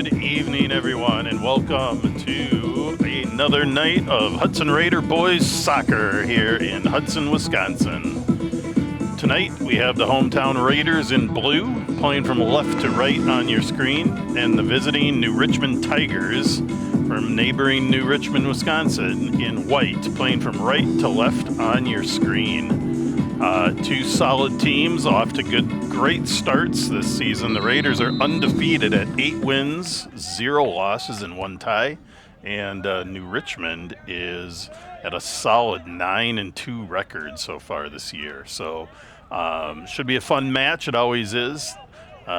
Good evening, everyone, and welcome to another night of Hudson Raider boys soccer here in Hudson, Wisconsin. Tonight, we have the hometown Raiders in blue playing from left to right on your screen, and the visiting New Richmond Tigers from neighboring New Richmond, Wisconsin in white playing from right to left on your screen. Two solid teams off to great starts this season. The Raiders are undefeated at 8 wins, 0 losses, and 1 tie. And New Richmond is at a solid 9-2 record so far this year. So should be a fun match. It always is.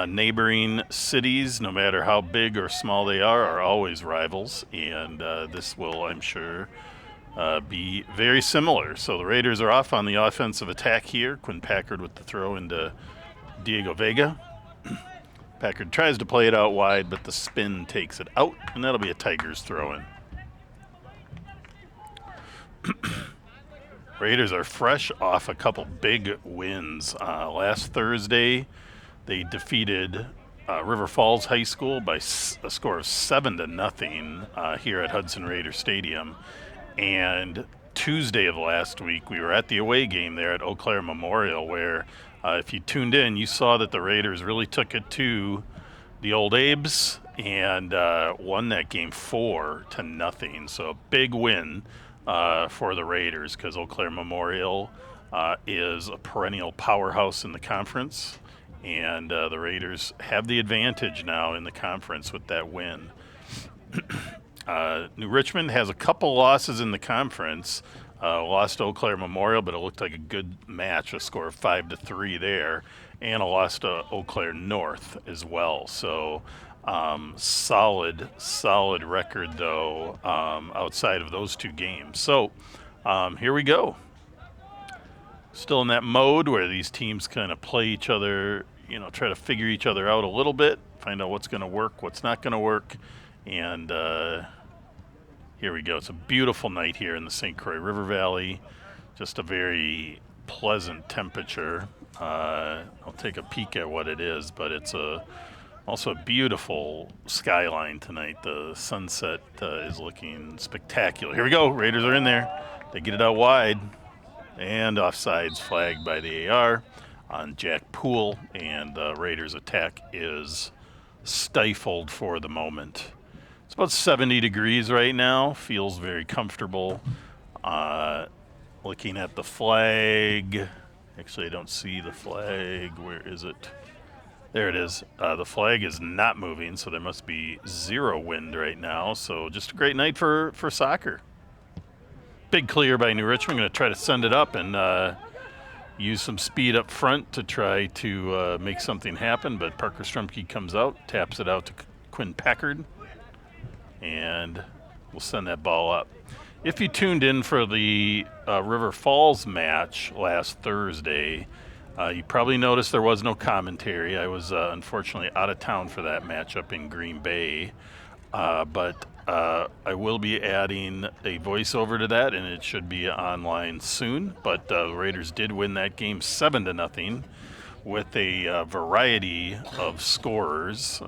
Neighboring cities, no matter how big or small they are always rivals. And this will, I'm sure, be very similar. So the Raiders are off on the offensive attack here. Quinn Packard with the throw into Diego Vega. Packard tries to play it out wide, but the spin takes it out, and that'll be a Tigers throw-in. Raiders are fresh off a couple big wins. Last Thursday, they defeated River Falls High School by a score of 7-0 here at Hudson Raider Stadium. And Tuesday of last week, we were at the away game there at Eau Claire Memorial, where if you tuned in, you saw that the Raiders really took it to the Old Abes and won that game 4-0. So a big win for the Raiders, because Eau Claire Memorial is a perennial powerhouse in the conference, and the Raiders have the advantage now in the conference with that win. New Richmond has a couple losses in the conference. Lost to Eau Claire Memorial, but it looked like a good match, a score of 5-3 there, and a loss to Eau Claire North as well. So solid record, though, outside of those two games. So here we go. Still in that mode where these teams kind of play each other, try to figure each other out a little bit, find out what's going to work, what's not going to work. And here we go. It's a beautiful night here in the St. Croix River Valley. Just a very pleasant temperature. I'll take a peek at what it is, but it's also a beautiful skyline tonight. The sunset is looking spectacular. Here we go. Raiders are in there. They get it out wide. And offsides flagged by the AR on Jack Poole. And the Raiders' attack is stifled for the moment. It's about 70 degrees right now. Feels very comfortable. Looking at the flag. Actually, I don't see the flag. Where is it? There it is. The flag is not moving, so there must be 0 wind right now. So just a great night for soccer. Big clear by New Richmond. Going to try to send it up and use some speed up front to try to make something happen. But Parker Strumke comes out, taps it out to Quinn Packard. And we'll send that ball up. If you tuned in for the River Falls match last Thursday, you probably noticed there was no commentary. I was unfortunately out of town for that match up in Green Bay. But I will be adding a voiceover to that, and it should be online soon. But the Raiders did win that game 7-0 with a variety of scorers.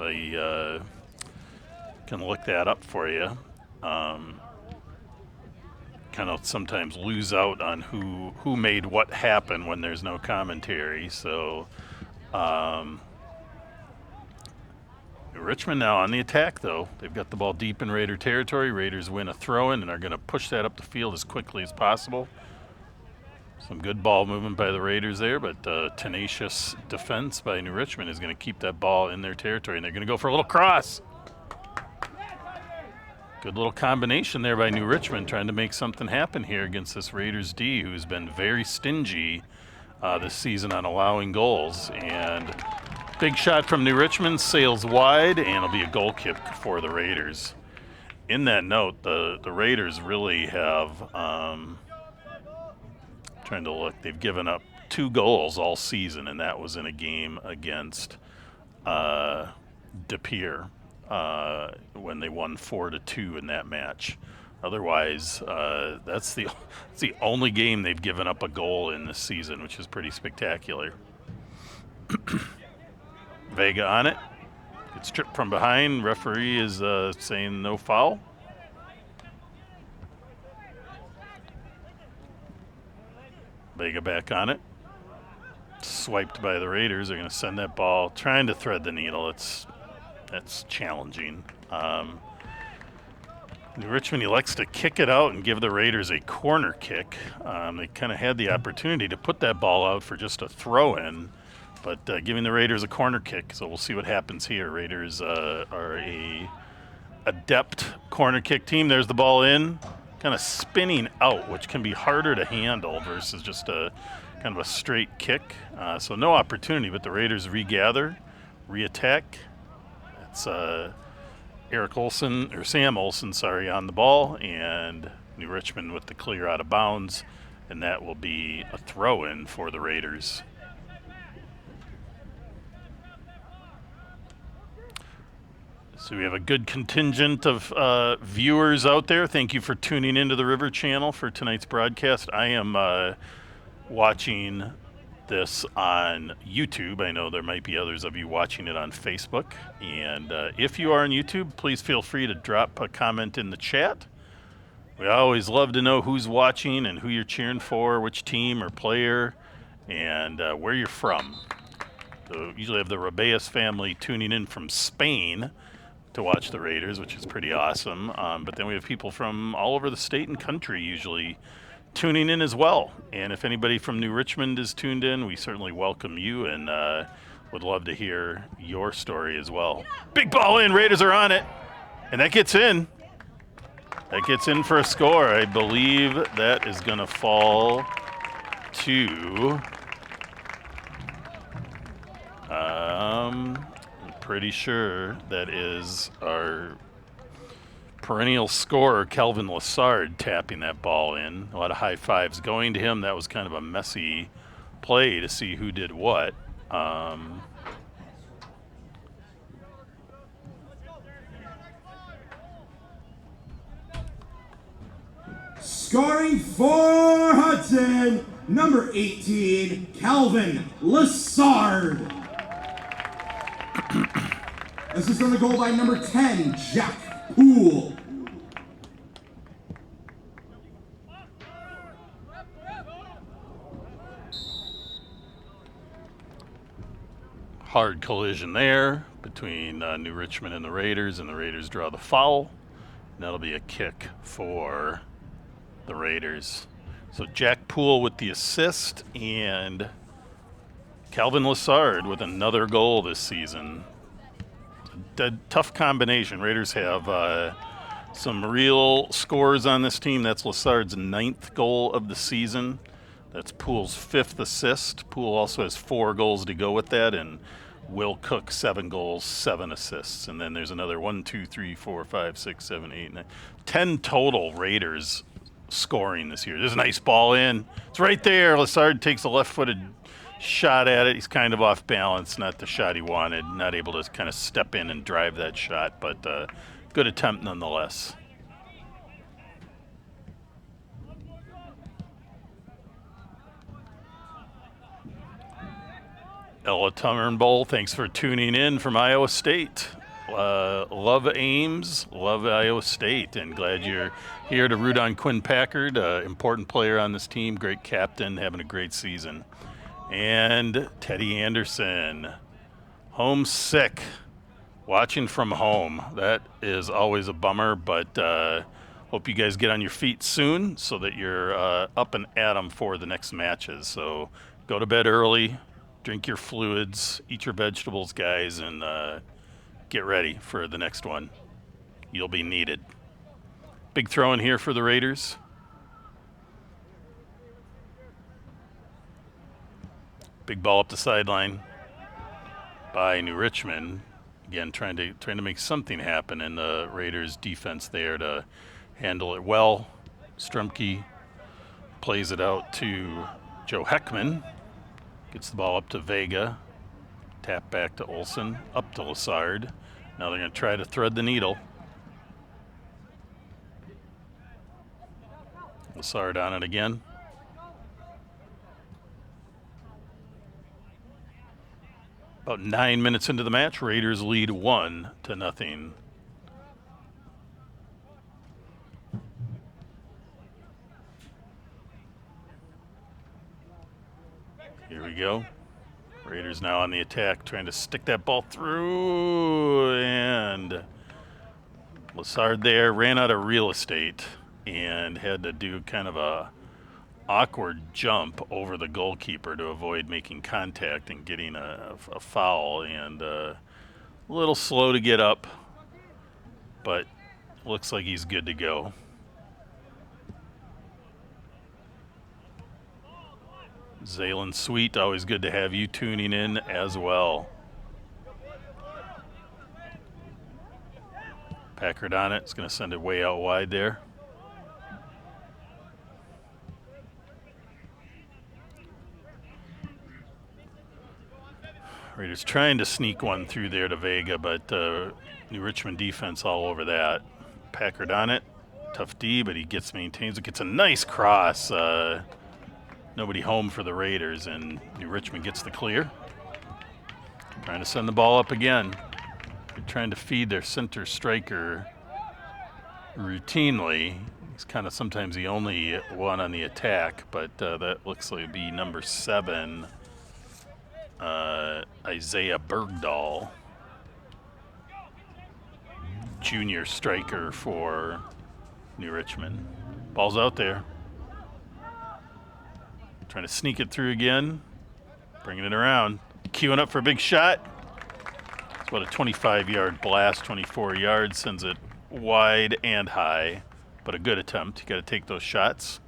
Can look that up for you. Kind of sometimes lose out on who made what happen when there's no commentary. So Richmond now on the attack, though. They've got the ball deep in Raider territory. Raiders win a throw-in and are going to push that up the field as quickly as possible. Some good ball movement by the Raiders there, but tenacious defense by New Richmond is going to keep that ball in their territory, and they're going to go for a little cross. Good little combination there by New Richmond, trying to make something happen here against this Raiders D, who's been very stingy this season on allowing goals. And big shot from New Richmond, sails wide, and it'll be a goal kick for the Raiders. In that note, the Raiders really have, trying to look, they've given up 2 goals all season, and that was in a game against De Pere. When they won 4-2 in that match. Otherwise, that's the only game they've given up a goal in this season, which is pretty spectacular. Vega on it. Gets tripped from behind. Referee is saying no foul. Vega back on it. Swiped by the Raiders. They're going to send that ball, trying to thread the needle. That's challenging. New Richmond elects to kick it out and give the Raiders a corner kick. They kind of had the opportunity to put that ball out for just a throw-in, but giving the Raiders a corner kick. So we'll see what happens here. Raiders are a adept corner kick team. There's the ball in, kind of spinning out, which can be harder to handle versus just a kind of a straight kick. So no opportunity, but the Raiders regather, reattack. It's Sam Olsen, on the ball, and New Richmond with the clear out of bounds, and that will be a throw-in for the Raiders. So we have a good contingent of viewers out there. Thank you for tuning into the River Channel for tonight's broadcast. I am watching this on YouTube. I know there might be others of you watching it on Facebook. And if you are on YouTube, please feel free to drop a comment in the chat. We always love to know who's watching and who you're cheering for, which team or player, and where you're from. So usually have the Rabeus family tuning in from Spain to watch the Raiders, which is pretty awesome. But then we have people from all over the state and country usually tuning in as well. And if anybody from New Richmond is tuned in, we certainly welcome you and would love to hear your story as well. Big ball in, Raiders are on it, and that gets in. That gets in for a score. I believe that is going to fall to, I'm pretty sure that is our perennial scorer, Kelvin Lassard, tapping that ball in. A lot of high fives going to him. That was kind of a messy play to see who did what. Scoring for Hudson, number 18, Kelvin Lassard. Assist on the goal by number 10, Jack Poole. Hard collision there between New Richmond and the Raiders draw the foul. And that'll be a kick for the Raiders. So Jack Poole with the assist and Kelvin Lassard with another goal this season. A tough combination. Raiders have some real scores on this team. That's Lassard's 9th goal of the season. That's Poole's 5th assist. Poole also has 4 goals to go with that, and Will Cook 7 goals, 7 assists. And then there's another 1, 2, 3, 4, 5, 6, 7, 8, 9, 10 total Raiders scoring this year. There's a nice ball in. It's right there. Lassard takes a left-footed shot at it. He's kind of off balance, not the shot he wanted, not able to kind of step in and drive that shot, but good attempt nonetheless. Ella Turnbull, thanks for tuning in from Iowa State. Love Ames, love Iowa State, and glad you're here to root on Quinn Packard, important player on this team, great captain, having a great season. And Teddy Anderson, homesick, watching from home. That is always a bummer, but hope you guys get on your feet soon so that you're up and at 'em for the next matches. So go to bed early, drink your fluids, eat your vegetables, guys, and get ready for the next one. You'll be needed. Big throw in here for the Raiders. Big ball up the sideline by New Richmond. Again, trying to make something happen in the Raiders' defense there to handle it well. Strumke plays it out to Joe Heckman. Gets the ball up to Vega. Tap back to Olsen. Up to Lassard. Now they're going to try to thread the needle. Lassard on it again. About 9 minutes into the match, Raiders lead 1-0. Here we go. Raiders now on the attack, trying to stick that ball through, and Lassard there ran out of real estate and had to do kind of a awkward jump over the goalkeeper to avoid making contact and getting a foul, and a little slow to get up, but looks like he's good to go. Zaylen Sweet, always good to have you tuning in as well. Packard on it. It's going to send it way out wide there. Raiders trying to sneak one through there to Vega, but New Richmond defense all over that. Packard on it. Tough D, but he maintains it. Gets a nice cross. Nobody home for the Raiders, and New Richmond gets the clear. Trying to send the ball up again. They're trying to feed their center striker routinely. He's kind of sometimes the only one on the attack, but that looks like it'd be number 7, Isaiah Bergdahl, junior striker for New Richmond. Ball's out there. Trying to sneak it through again, bringing it around, queuing up for a big shot. It's about a 25-yard blast, 24 yards, sends it wide and high, but a good attempt. You got to take those shots.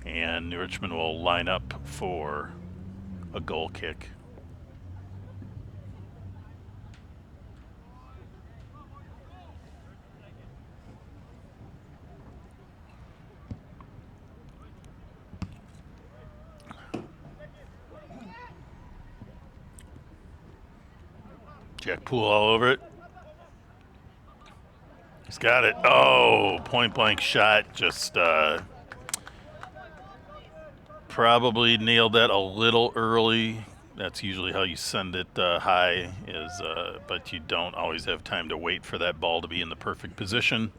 And New Richmond will line up for a goal kick. Jack Poole all over it. He's got it. Oh, point blank shot. Just probably nailed that a little early. That's usually how you send it high, but you don't always have time to wait for that ball to be in the perfect position.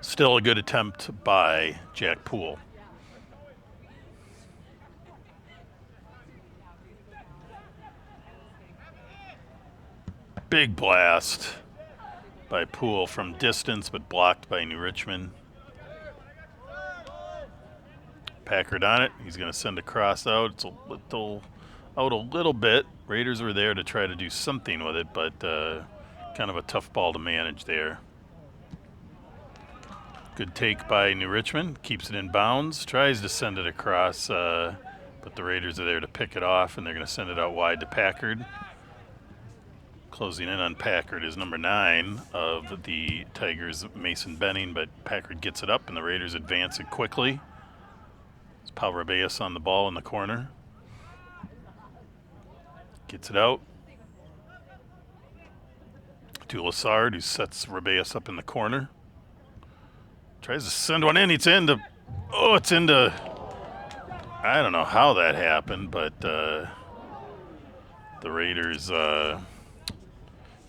Still a good attempt by Jack Poole. Big blast by Poole from distance, but blocked by New Richmond. Packard on it. He's going to send a cross out. It's out a little bit. Raiders were there to try to do something with it, but kind of a tough ball to manage there. Good take by New Richmond. Keeps it in bounds. Tries to send it across, but the Raiders are there to pick it off, and they're going to send it out wide to Packard. Closing in on Packard is number 9 of the Tigers, Mason Benning, but Packard gets it up, and the Raiders advance it quickly. It's Paul Rabeus on the ball in the corner. Gets it out to Lassard, who sets Rabeus up in the corner. Tries to send one in. It's into... I don't know how that happened, but the Raiders...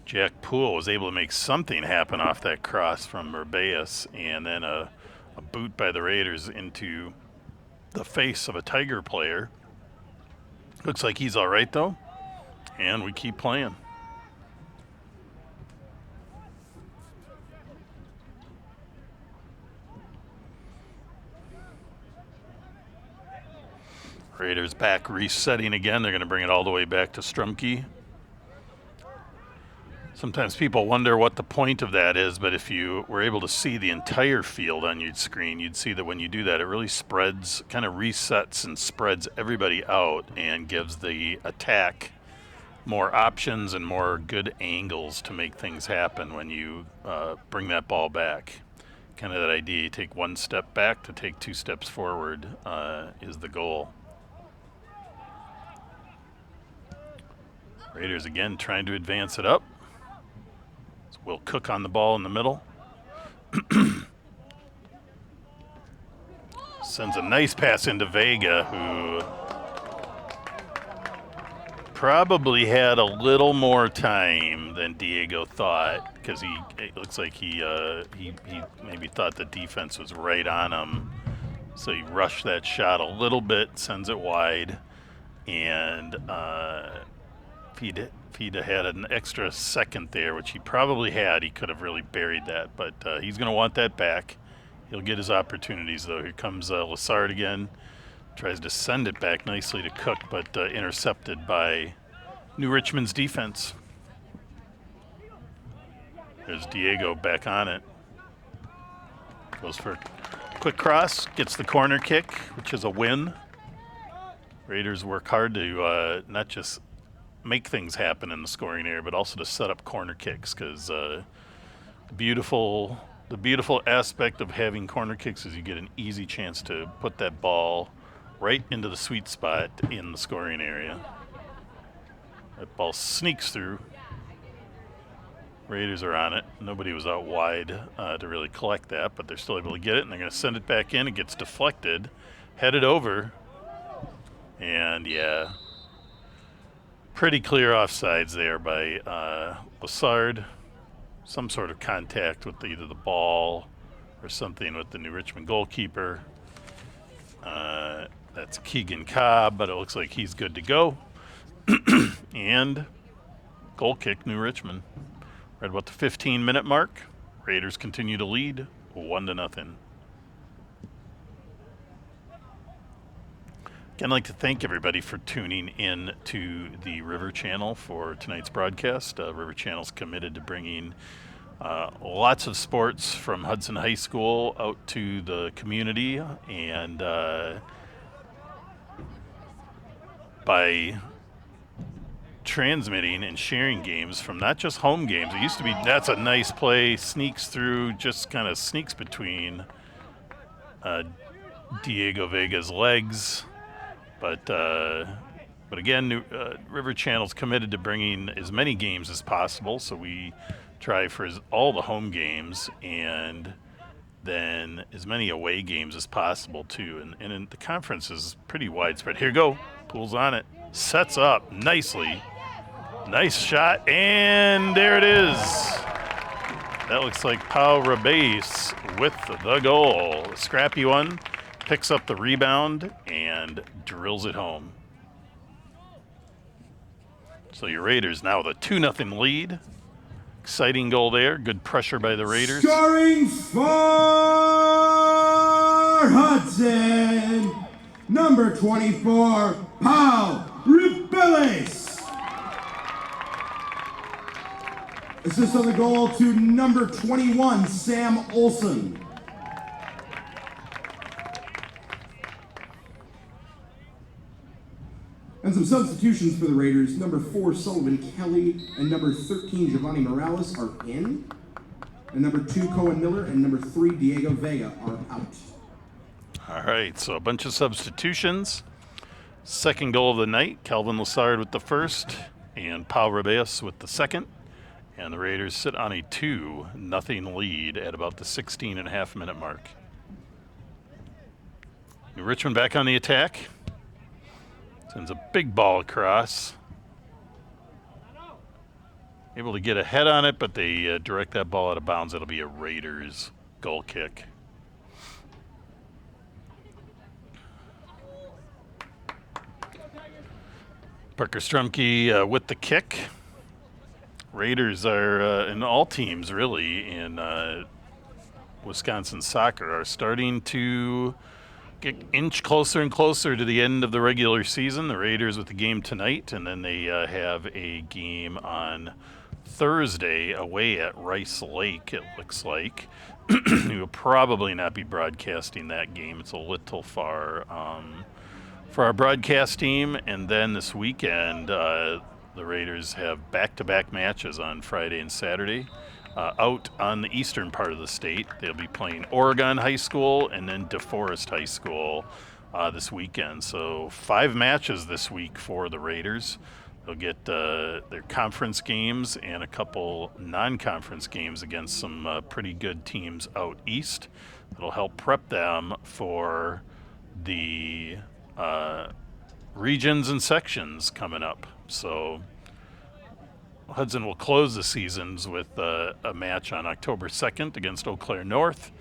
Jack Poole was able to make something happen off that cross from Rabeus, and then a boot by the Raiders into the face of a Tiger player. Looks like he's all right, though, and we keep playing. Raiders back resetting again. They're going to bring it all the way back to Strumke. Sometimes people wonder what the point of that is, but if you were able to see the entire field on your screen, you'd see that when you do that, it really spreads, kind of resets and spreads everybody out and gives the attack more options and more good angles to make things happen when you bring that ball back. Kind of that idea, you take one step back to take 2 steps forward is the goal. Raiders again trying to advance it up. Will Cook on the ball in the middle. Sends a nice pass into Vega, who probably had a little more time than Diego thought, because it looks like he maybe thought the defense was right on him, so he rushed that shot a little bit, sends it wide, and if he'd have had an extra second there, which he probably had, he could have really buried that. But he's going to want that back. He'll get his opportunities, though. Here comes Lassard again. Tries to send it back nicely to Cook, but intercepted by New Richmond's defense. There's Diego back on it. Goes for a quick cross, gets the corner kick, which is a win. Raiders work hard to not just make things happen in the scoring area, but also to set up corner kicks, because the beautiful aspect of having corner kicks is you get an easy chance to put that ball right into the sweet spot in the scoring area. That ball sneaks through. Raiders are on it. Nobody was out wide to really collect that, but they're still able to get it, and they're going to send it back in. It gets deflected, headed over, and yeah, pretty clear offsides there by Lassard. Some sort of contact with either the ball or something with the New Richmond goalkeeper. That's Keegan Cobb, but it looks like he's good to go. And goal kick, New Richmond. Right about the 15-minute mark. Raiders continue to lead 1-0. Again, I'd like to thank everybody for tuning in to the River Channel for tonight's broadcast. River Channel's committed to bringing lots of sports from Hudson High School out to the community, and by transmitting and sharing games from not just home games. It used to be, that's a nice play, sneaks through, just kind of sneaks between Diego Vega's legs. But again, River Channel's committed to bringing as many games as possible, so we try for all the home games and then as many away games as possible too. And the conference is pretty widespread. Here you go, Pool's on it, sets up nicely, nice shot, and there it is. That looks like Pau Rabais with the goal. A scrappy one, picks up the rebound and drills it home. So your Raiders now with a 2-0 lead. Exciting goal there. Good pressure by the Raiders. Scoring for Hudson, number 24, Pau Rabais. Assist on the goal to number 21, Sam Olson. And some substitutions for the Raiders. Number 4, Sullivan Kelly, and number 13, Giovanni Morales are in. And number 2, Cohen Miller, and number 3, Diego Vega are out. All right, so a bunch of substitutions. Second goal of the night, Calvin Lassard with the first, and Pau Rabais with the second. And the Raiders sit on a 2-0 lead at about the 16.5-minute mark. New Richmond back on the attack. Sends a big ball across. Able to get a head on it, but they direct that ball out of bounds. It'll be a Raiders goal kick. Parker Strumke with the kick. Raiders are, and all teams really in Wisconsin soccer, are starting to inch closer and closer to the end of the regular season. The Raiders with the game tonight, and then they have a game on Thursday away at Rice Lake, it looks like. We will probably not be broadcasting that game. It's a little far for our broadcast team. And then this weekend, the Raiders have back-to-back matches on Friday and Saturday. Out on the eastern part of the state, they'll be playing Oregon High School and then DeForest High School this weekend. So 5 matches this week for the Raiders. They'll get their conference games and a couple non-conference games against some pretty good teams out east. That'll help prep them for the regions and sections coming up. So Hudson will close the seasons with a match on October 2nd against Eau Claire North,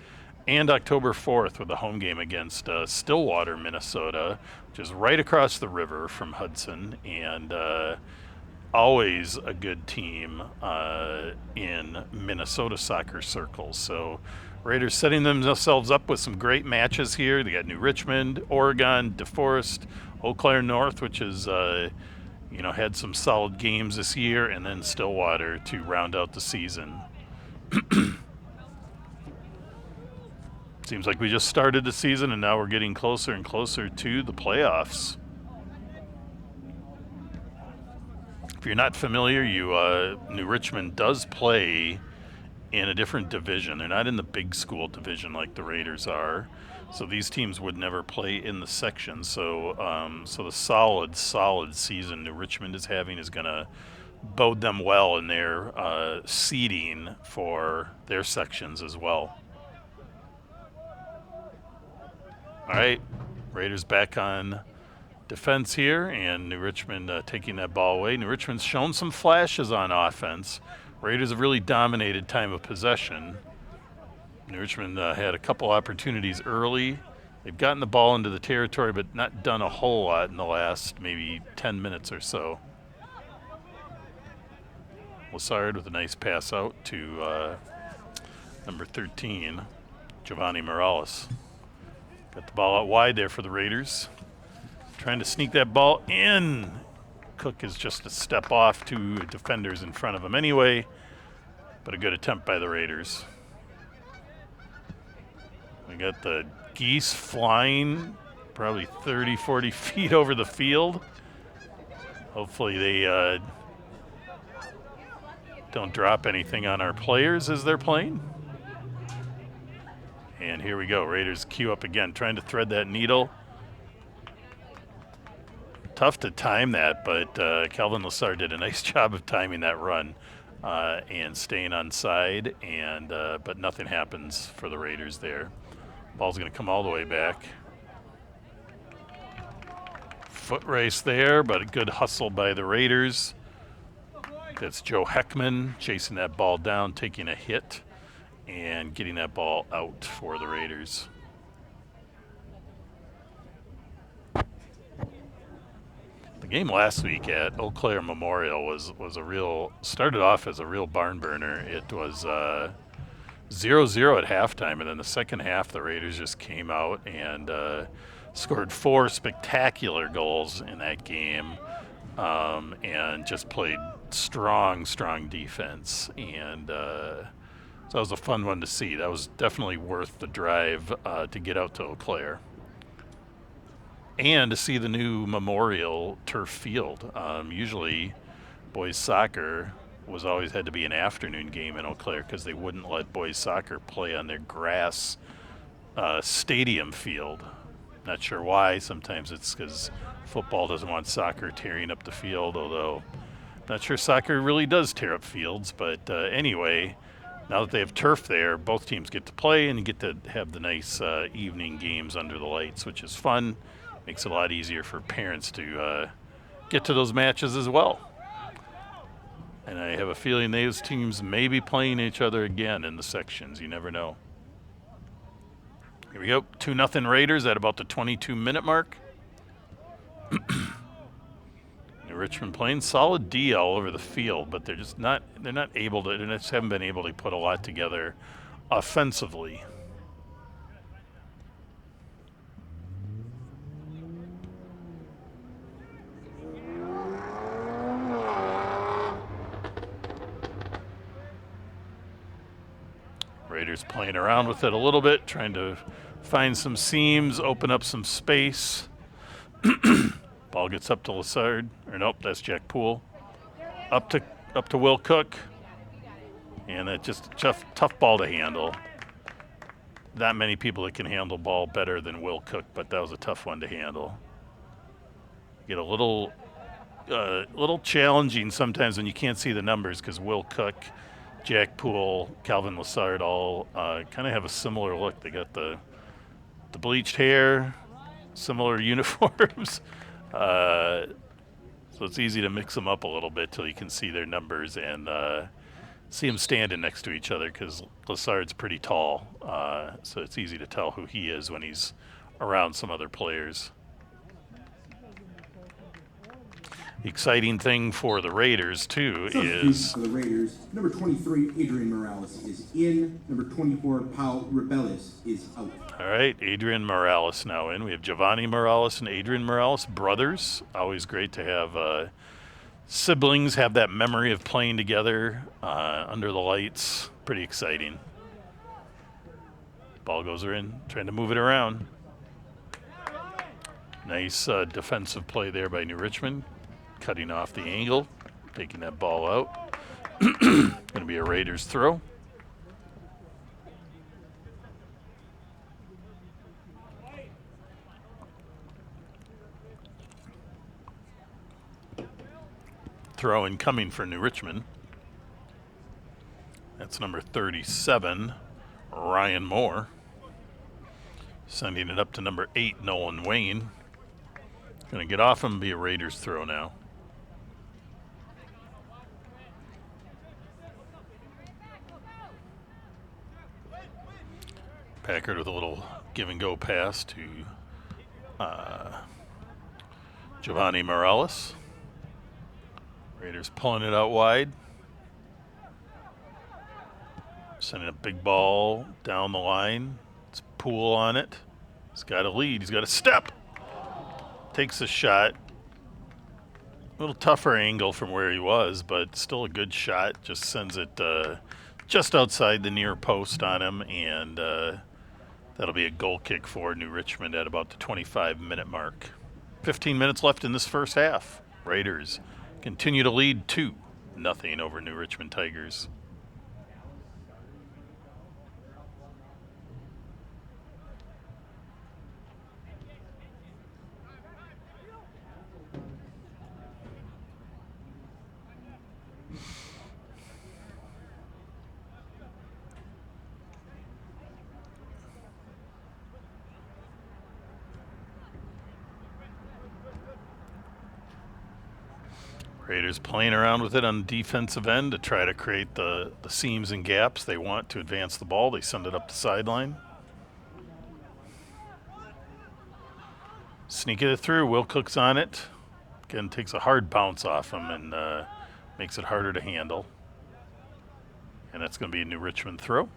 and October 4th with a home game against Stillwater, Minnesota, which is right across the river from Hudson, and always a good team in Minnesota soccer circles. So Raiders setting themselves up with some great matches here. They got New Richmond, Oregon, DeForest, Eau Claire North, which is had some solid games this year, and then Stillwater to round out the season. Seems like we just started the season, and now we're getting closer and closer to the playoffs. If you're not familiar, New Richmond does play in a different division. They're not in the big school division like the Raiders are. So these teams would never play in the section. So the solid season New Richmond is having is going to bode them well in their seeding for their sections as well. All right, Raiders back on defense here, and New Richmond taking that ball away. New Richmond's shown some flashes on offense. Raiders have really dominated time of possession. New Richmond had a couple opportunities early. They've gotten the ball into the territory, but not done a whole lot in the last maybe 10 minutes or so. Lassard with a nice pass out to number 13, Giovanni Morales. Got the ball out wide there for the Raiders. Trying to sneak that ball in. Cook is just a step off, two defenders in front of him anyway, but a good attempt by the Raiders. We got the geese flying probably 30, 40 feet over the field. Hopefully they don't drop anything on our players as they're playing. And here we go. Raiders queue up again, trying to thread that needle. Tough to time that, but Calvin Lassard did a nice job of timing that run and staying on side, but nothing happens for the Raiders there. Ball's going to come all the way back. Foot race there, but a good hustle by the Raiders. That's Joe Heckman chasing that ball down, taking a hit, and getting that ball out for the Raiders. The game last week at Eau Claire Memorial started off as a real barn burner. It was 0-0 at halftime, and then the second half the Raiders just came out and scored 4 spectacular goals in that game, and just played strong defense. And so that was a fun one to see. That was definitely worth the drive to get out to Eau Claire. And to see the new Memorial turf field. Usually boys soccer was always had to be an afternoon game in Eau Claire because they wouldn't let boys soccer play on their grass stadium field. Not sure why. Sometimes it's because football doesn't want soccer tearing up the field, although not sure soccer really does tear up fields. But anyway, now that they have turf there, both teams get to play and you get to have the nice evening games under the lights, which is fun. Makes it a lot easier for parents to get to those matches as well. And I have a feeling those teams may be playing each other again in the sections. You never know. Here we go. 2-0 Raiders at about the 22-minute mark. New Richmond playing solid D all over the field, but they're just not able to, they just haven't been able to put a lot together offensively. Raiders playing around with it a little bit, trying to find some seams, open up some space. Ball gets up to Lassard, or nope, that's Jack Poole. Up to Will Cook, and that's just a tough ball to handle. Not many people that can handle ball better than Will Cook, but that was a tough one to handle. Get a little challenging sometimes when you can't see the numbers because Will Cook, Jack Poole, Calvin Lassard all kind of have a similar look. They got the bleached hair, similar uniforms. So So it's easy to mix them up a little bit till you can see their numbers and see them standing next to each other, because Lassard's pretty tall, so it's easy to tell who he is when he's around some other players. The exciting thing for the Raiders, too, is... For the Raiders, number 23, Adrian Morales, is in. Number 24, Paul Rebellis, is out. All right, Adrian Morales now in. We have Giovanni Morales and Adrian Morales, brothers. Always great to have siblings have that memory of playing together under the lights. Pretty exciting. Ball goes in, trying to move it around. Nice defensive play there by New Richmond. Cutting off the angle, taking that ball out. Going to be a Raiders throw. Throw incoming for New Richmond. That's number 37, Ryan Moore. Sending it up to number 8, Nolan Wayne. Going to get off him and be a Raiders throw now. Packard with a little give and go pass to Giovanni Morales. Raiders pulling it out wide. Sending a big ball down the line. It's Poole on it. He's got a lead. He's got a step. Takes a shot. A little tougher angle from where he was, but still a good shot. Just sends it just outside the near post on him, and that'll be a goal kick for New Richmond at about the 25-minute mark. 15 minutes left in this first half. Raiders continue to lead 2-0 over New Richmond Tigers. Raiders playing around with it on the defensive end to try to create the seams and gaps they want to advance the ball. They send it up the sideline. Sneaking it through. Will Cook's on it. Again, takes a hard bounce off him and makes it harder to handle. And that's going to be a New Richmond throw.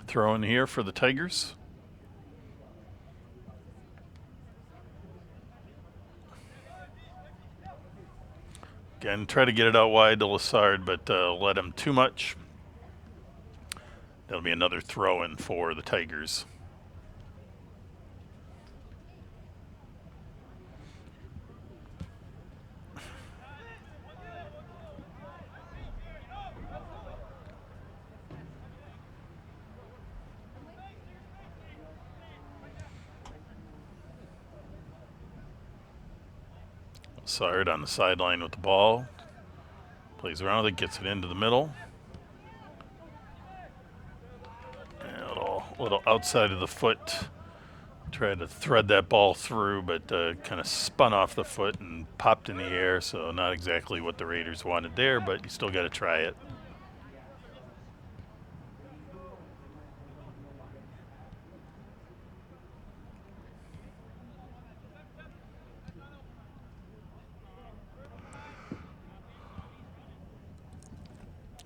Throw in here for the Tigers. Again, try to get it out wide to Lassard, but let him too much. That'll be another throw in for the Tigers. Lassard on the sideline with the ball. Plays around with it, gets it into the middle. And a little outside of the foot. Tried to thread that ball through, but kind of spun off the foot and popped in the air, so not exactly what the Raiders wanted there, but you still got to try it.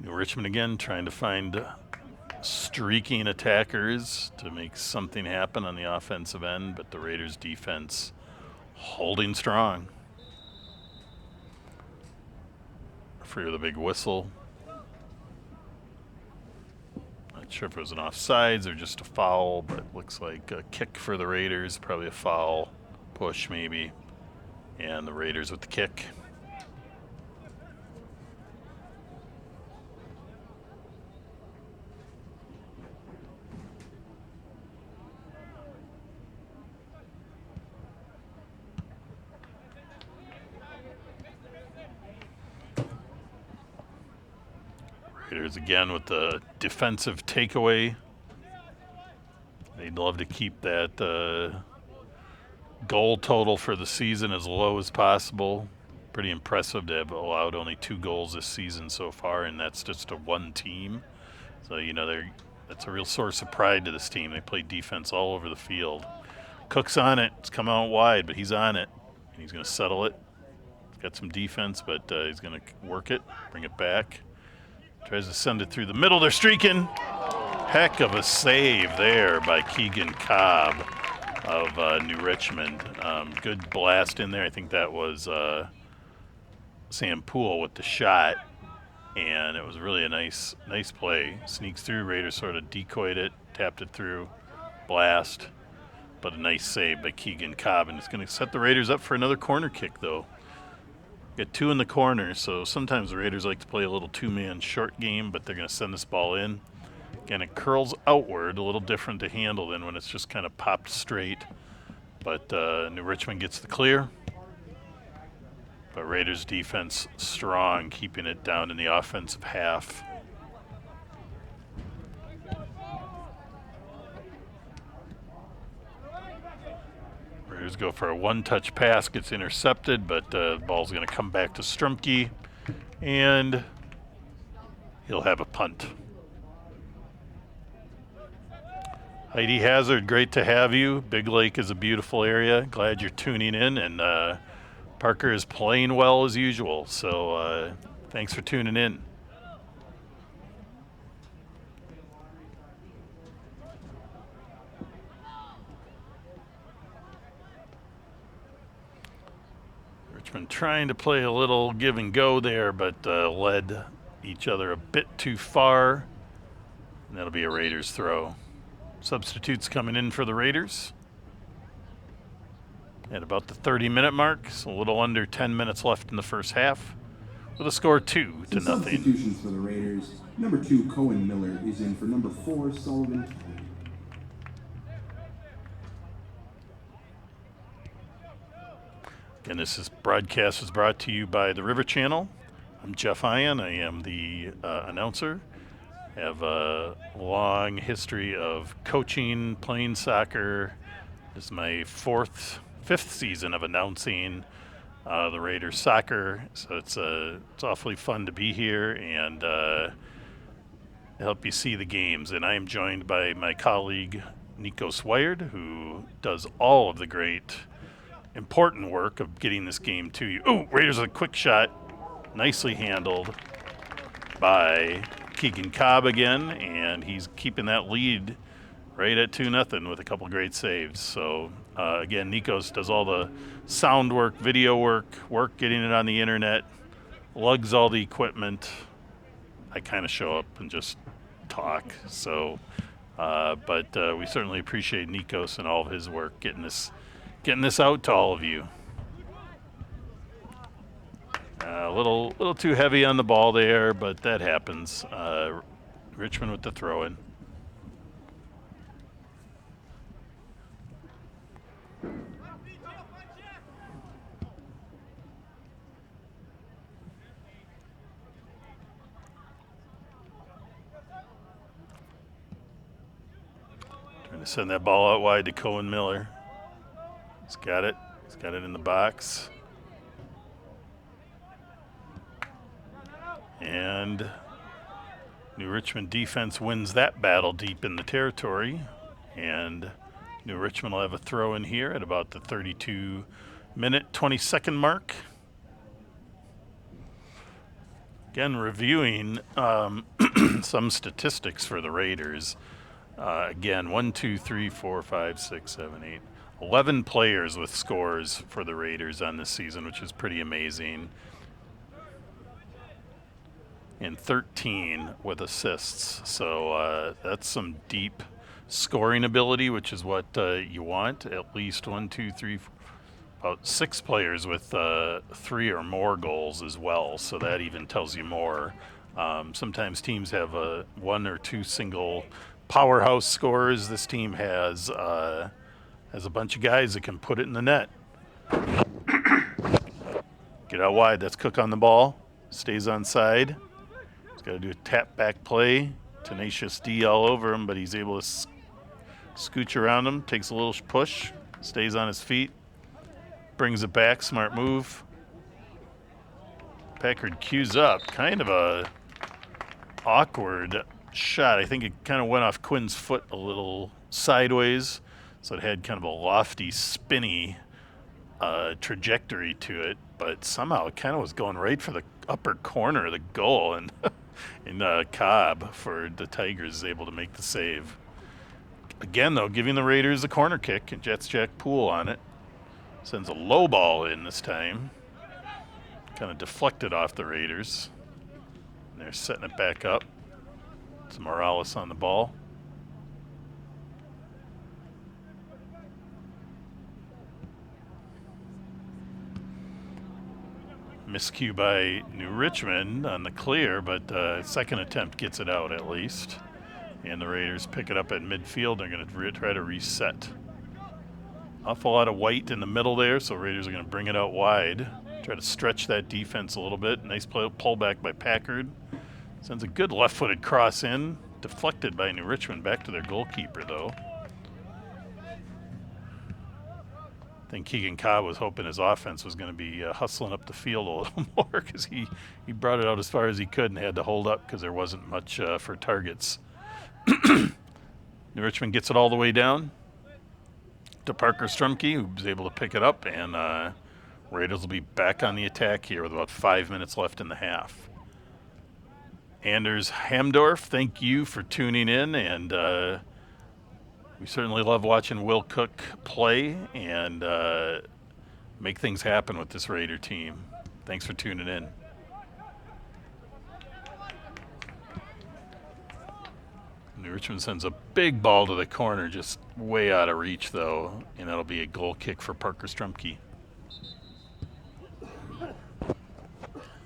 New Richmond again trying to find streaking attackers to make something happen on the offensive end, but the Raiders defense holding strong. Free with a big whistle. Not sure if it was an offsides or just a foul, but looks like a kick for the Raiders, probably a foul, push maybe, and the Raiders with the kick. Raiders again with the defensive takeaway. They'd love to keep that goal total for the season as low as possible. Pretty impressive to have allowed only 2 goals this season so far, and that's just to one team. So, you know, that's a real source of pride to this team. They play defense all over the field. Cook's on it. It's come out wide, but he's on it. And he's going to settle it. He's got some defense, but he's going to work it, bring it back. Tries to send it through the middle. They're streaking. Heck of a save there by Keegan Cobb of New Richmond. Good blast in there. I think that was Sam Poole with the shot. And it was really a nice play. Sneaks through. Raiders sort of decoyed it, tapped it through. Blast. But a nice save by Keegan Cobb. And it's going to set the Raiders up for another corner kick, though. Got 2 in the corner, so sometimes the Raiders like to play a little 2-man short game, but they're going to send this ball in. Again, it curls outward, a little different to handle than when it's just kind of popped straight. But New Richmond gets the clear. But Raiders defense strong, keeping it down in the offensive half. Raiders go for a one-touch pass, gets intercepted, but the ball's going to come back to Strumke, and he'll have a punt. Heidi Hazard, great to have you. Big Lake is a beautiful area. Glad you're tuning in, and Parker is playing well as usual, so thanks for tuning in. Richmond trying to play a little give and go there, but led each other a bit too far, and that'll be a Raiders throw. Substitutes coming in for the Raiders at about the 30-minute mark, so a little under 10 minutes left in the first half, with a score 2-0. Substitutions for the Raiders. Number 2, Cohen Miller, is in for number 4, Sullivan Kelly. And this broadcast is brought to you by the River Channel. I'm Jeff Ian. I am the announcer. I have a long history of coaching, playing soccer. This is my fifth season of announcing the Raiders soccer. So it's awfully fun to be here and help you see the games. And I am joined by my colleague Nikos Wired, who does all of the great important work of getting this game to you. Oh, Raiders a quick shot, nicely handled by Keegan Cobb again, and he's keeping that lead right at 2-0 with a couple great saves. So again, Nikos does all the sound work, video work getting it on the internet, lugs all the equipment. I kind of show up and just talk. So, but we certainly appreciate Nikos and all of his work getting this out to all of you. A little too heavy on the ball there, but that happens. Richmond with the throw-in. Trying to send that ball out wide to Cohen Miller. He's got it. He's got it in the box. And New Richmond defense wins that battle deep in the territory. And New Richmond will have a throw in here at about the 32-minute, 20-second mark. Again, reviewing some statistics for the Raiders. Again, 1, 2, 3, 4, 5, 6, 7, 8. 11 players with scores for the Raiders on this season, which is pretty amazing. And 13 with assists. So that's some deep scoring ability, which is what you want. At least 1, 2, 3, 4, about 6 players with 3 or more goals as well. So that even tells you more. Sometimes teams have 1 or 2 single powerhouse scorers. This team has a bunch of guys that can put it in the net. Get out wide. That's Cook on the ball. Stays on side. He's got to do a tap back play. Tenacious D all over him, but he's able to scooch around him, takes a little push, stays on his feet, brings it back, smart move. Packard cues up, kind of a awkward shot. I think it kind of went off Quinn's foot a little sideways, so it had kind of a lofty, spinny trajectory to it, but somehow it kind of was going right for the upper corner of the goal, and Cobb for the Tigers is able to make the save. Again, though, giving the Raiders a corner kick, and Jets Jack Poole on it. Sends a low ball in this time. Kind of deflected off the Raiders. And they're setting it back up. It's Morales on the ball. Miscue by New Richmond on the clear, but second attempt gets it out at least. And the Raiders pick it up at midfield. They're going to try to reset. Awful lot of white in the middle there, so Raiders are going to bring it out wide. Try to stretch that defense a little bit. Nice pullback by Packard. Sends a good left-footed cross in. Deflected by New Richmond back to their goalkeeper, though. I think Keegan Cobb was hoping his offense was going to be hustling up the field a little more, because he brought it out as far as he could and had to hold up because there wasn't much for targets. New Richmond gets it all the way down to Parker Strumke, who was able to pick it up, and Raiders will be back on the attack here with about 5 minutes left in the half. Anders Hamdorf, thank you for tuning in, and we certainly love watching Will Cook play and make things happen with this Raider team. Thanks for tuning in. New Richmond sends a big ball to the corner, just way out of reach, though, and that'll be a goal kick for Parker Strumke.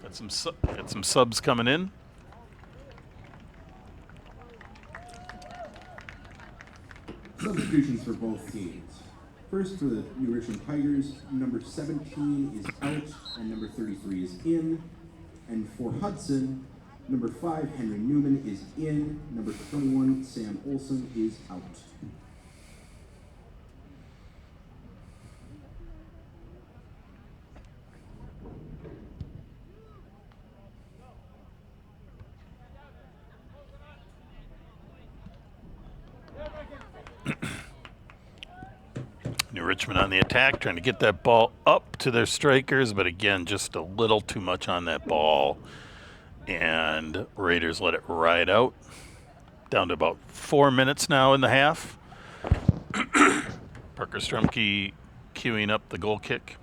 Got some subs coming in. Substitutions for both teams. First for the New Richmond Tigers, number 17 is out and number 33 is in. And for Hudson, number 5, Henry Newman, is in. Number 21, Sam Olson, is out. New Richmond on the attack, trying to get that ball up to their strikers, but again, just a little too much on that ball. And Raiders let it ride out. Down to about 4 minutes now in the half. Parker Strumke queuing up the goal kick.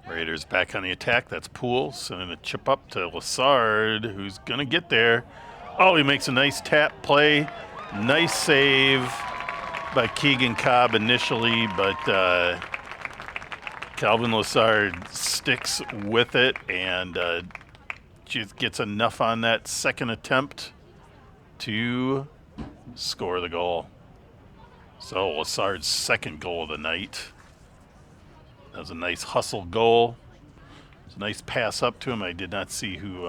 Raiders back on the attack. That's Poole sending a chip up to Lassard, who's going to get there. Oh, he makes a nice tap play. Nice save by Keegan Cobb initially, but Calvin Lassard sticks with it and just gets enough on that second attempt to score the goal. So Lassard's second goal of the night. That was a nice hustle goal. It's a nice pass up to him. I did not see who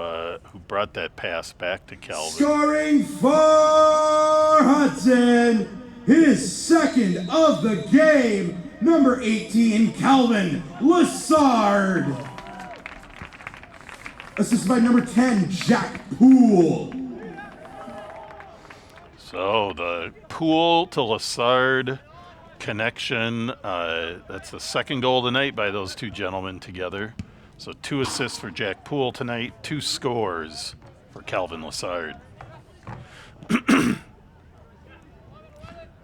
brought that pass back to Calvin. Scoring for Hudson, his second of the game, number 18, Calvin Lassard. Assisted by number 10, Jack Poole. So the Poole to Lassard connection, that's the second goal of the night by those two gentlemen together. So 2 assists for Jack Poole tonight, 2 scores for Calvin Lassard.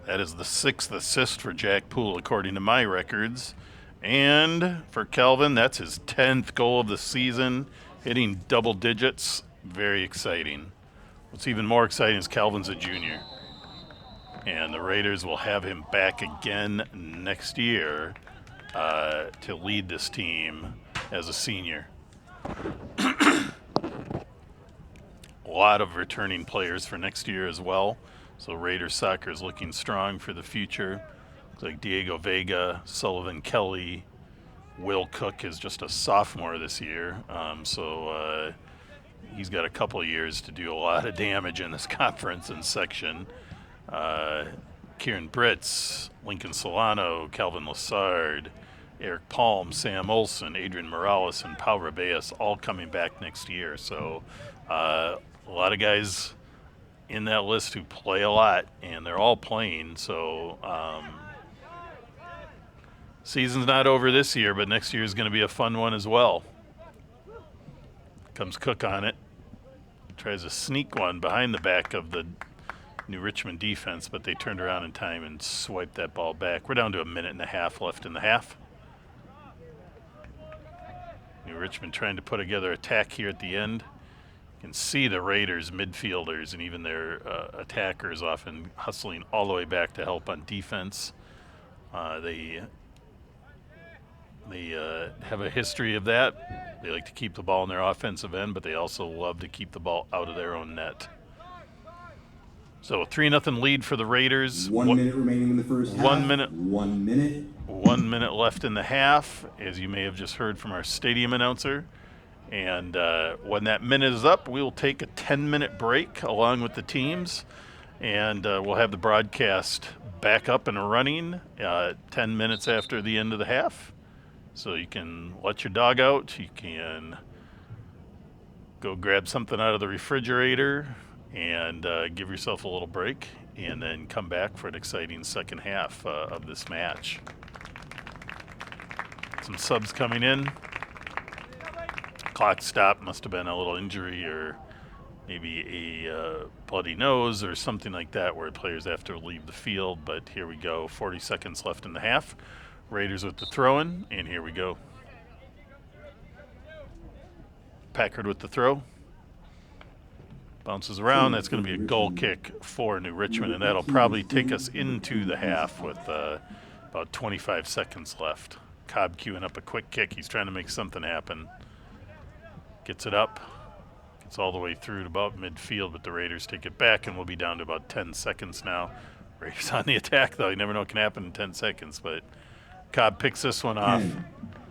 That is the 6th assist for Jack Poole according to my records. And for Calvin, that's his 10th goal of the season, hitting double digits. Very exciting. What's even more exciting is Calvin's a junior. And the Raiders will have him back again next year to lead this team as a senior. A lot of returning players for next year as well. So Raiders soccer is looking strong for the future. Looks like Diego Vega, Sullivan Kelly, Will Cook is just a sophomore this year. So he's got a couple of years to do a lot of damage in this conference and section. Kieran Britz, Lincoln Solano, Calvin Lassard, Eric Palm, Sam Olson, Adrian Morales, and Pau Rabeas all coming back next year. So a lot of guys in that list who play a lot, and they're all playing. So season's not over this year, but next year is going to be a fun one as well. Comes Cook on it. Tries to sneak one behind the back of the New Richmond defense, but they turned around in time and swiped that ball back. We're down to 1.5 minutes left in the half. New Richmond trying to put together attack here at the end. You can see the Raiders midfielders and even their attackers often hustling all the way back to help on defense. They have a history of that. They like to keep the ball in their offensive end, but they also love to keep the ball out of their own net. So a 3-0 lead for the Raiders. 1 minute remaining in the first half. 1 minute. 1 minute. 1 minute left in the half, as you may have just heard from our stadium announcer. And when that minute is up, we will take a 10-minute break along with the teams, and we'll have the broadcast back up and running 10 minutes after the end of the half. So you can let your dog out, you can go grab something out of the refrigerator and give yourself a little break, and then come back for an exciting second half of this match. Some subs coming in. Clock stop, must have been a little injury or maybe a bloody nose or something like that where players have to leave the field, but here we go, 40 seconds left in the half. Raiders with the throw-in, and here we go. Packard with the throw. Bounces around. That's going to be a goal kick for New Richmond, and that'll probably take us into the half with about 25 seconds left. Cobb queuing up a quick kick. He's trying to make something happen. Gets it up. Gets all the way through to about midfield, but the Raiders take it back, and we'll be down to about 10 seconds now. Raiders on the attack, though. You never know what can happen in 10 seconds, but Cobb picks this one off, 10,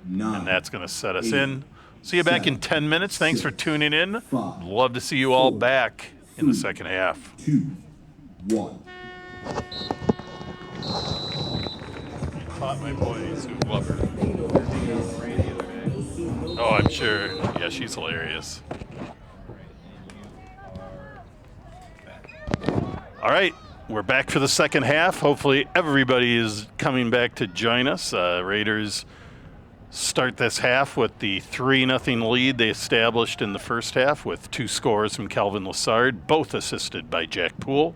9, and that's going to set us 8, in. See you back 7, in 10 minutes. Thanks 6, for tuning in. 5, Love to see you all 4, back in the 3, second half. 2, 1. Caught my boys who love her. Oh, I'm sure. Yeah, she's hilarious. All right, we're back for the second half. Hopefully everybody is coming back to join us. Raiders start this half with the 3-0 lead they established in the first half with 2 scores from Calvin Lassard, both assisted by Jack Poole,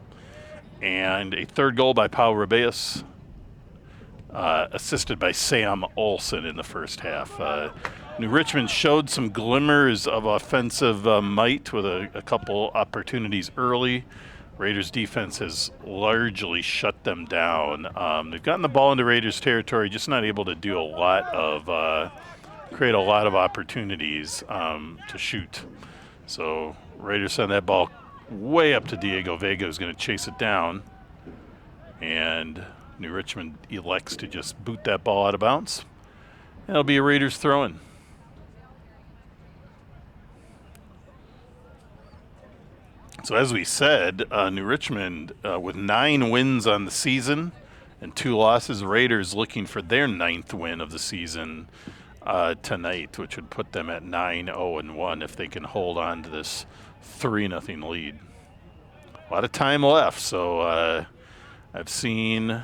and a third goal by Pau Rabeas, assisted by Sam Olson in the first half. New Richmond showed some glimmers of offensive might with a couple opportunities early. Raiders defense has largely shut them down. They've gotten the ball into Raiders territory, just not able to do a lot of, create a lot of opportunities to shoot. So Raiders send that ball way up to Diego Vega, who's going to chase it down. And New Richmond elects to just boot that ball out of bounds. And it'll be a Raiders throw-in. So as we said, New Richmond with 9 wins on the season and 2 losses. Raiders looking for their 9th win of the season tonight, which would put them at 9-0-1 if they can hold on to this 3-0 lead. A lot of time left, so I've seen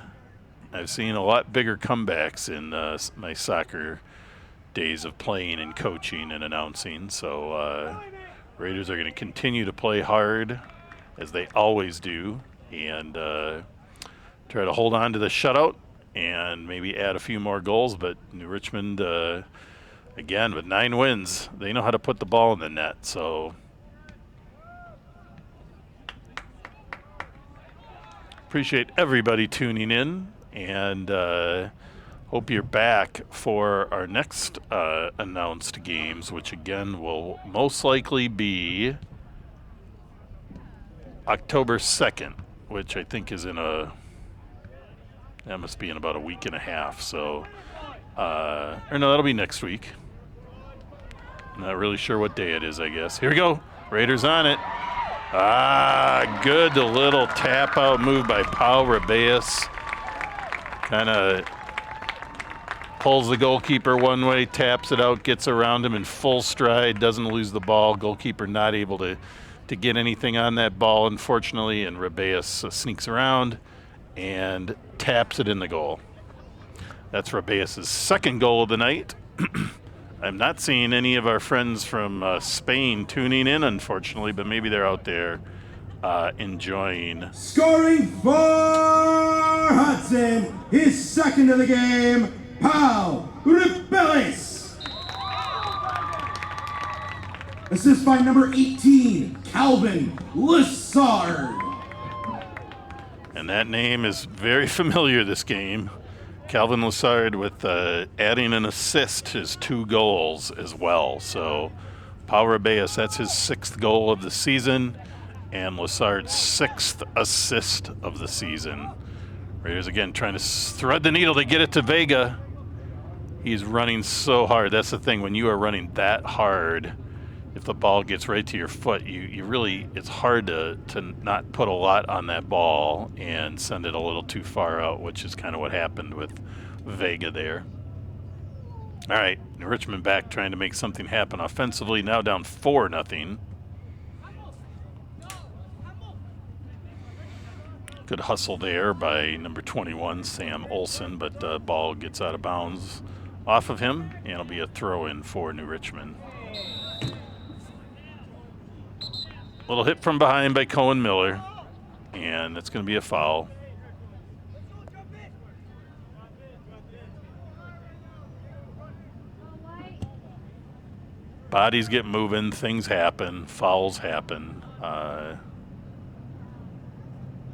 a lot bigger comebacks in my soccer days of playing and coaching and announcing. So Raiders are going to continue to play hard, as they always do, and try to hold on to the shutout and maybe add a few more goals. But New Richmond, again, with 9 wins, they know how to put the ball in the net. So appreciate everybody tuning in, and Hope you're back for our next announced games, which again will most likely be October 2nd, which I think is that must be in about a week and a half. So, or no, that'll be next week. Not really sure what day it is, I guess. Here we go. Raiders on it. Good little tap out move by Pau Rabeus. Kind of pulls the goalkeeper one way, taps it out, gets around him in full stride, doesn't lose the ball. Goalkeeper not able to get anything on that ball, unfortunately, and Rabeus sneaks around and taps it in the goal. That's Rabeus' second goal of the night. I'm not seeing any of our friends from Spain tuning in, unfortunately, but maybe they're out there enjoying. Scoring for Hudson, his second of the game, Pau Rabeus. Assist by number 18, Calvin Lessard. And that name is very familiar this game. Calvin Lessard with adding an assist to his 2 goals as well. So Pau Rabeus, that's his 6th goal of the season, and Lessard's 6th assist of the season. Raiders again trying to thread the needle to get it to Vega. He's running so hard. That's the thing, when you are running that hard, if the ball gets right to your foot, you really, it's hard to not put a lot on that ball and send it a little too far out, which is kind of what happened with Vega there. All right, Richmond back trying to make something happen offensively, now down 4-0. Good hustle there by number 21, Sam Olsen, but the ball gets out of bounds off of him, and it'll be a throw-in for New Richmond. Little hit from behind by Cohen Miller, and it's going to be a foul. Bodies get moving, things happen, fouls happen.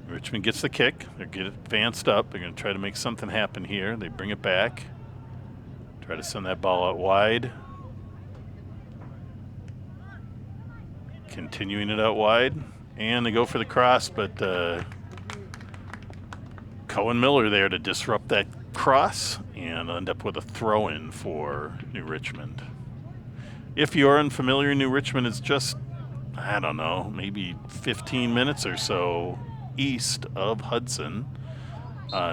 Richmond gets the kick. They get advanced up. They're going to try to make something happen here. They bring it back. Try to send that ball out wide. Continuing it out wide, and they go for the cross, but Cohen Miller there to disrupt that cross and end up with a throw-in for New Richmond. If you're unfamiliar, New Richmond is just, I don't know, maybe 15 minutes or so east of Hudson,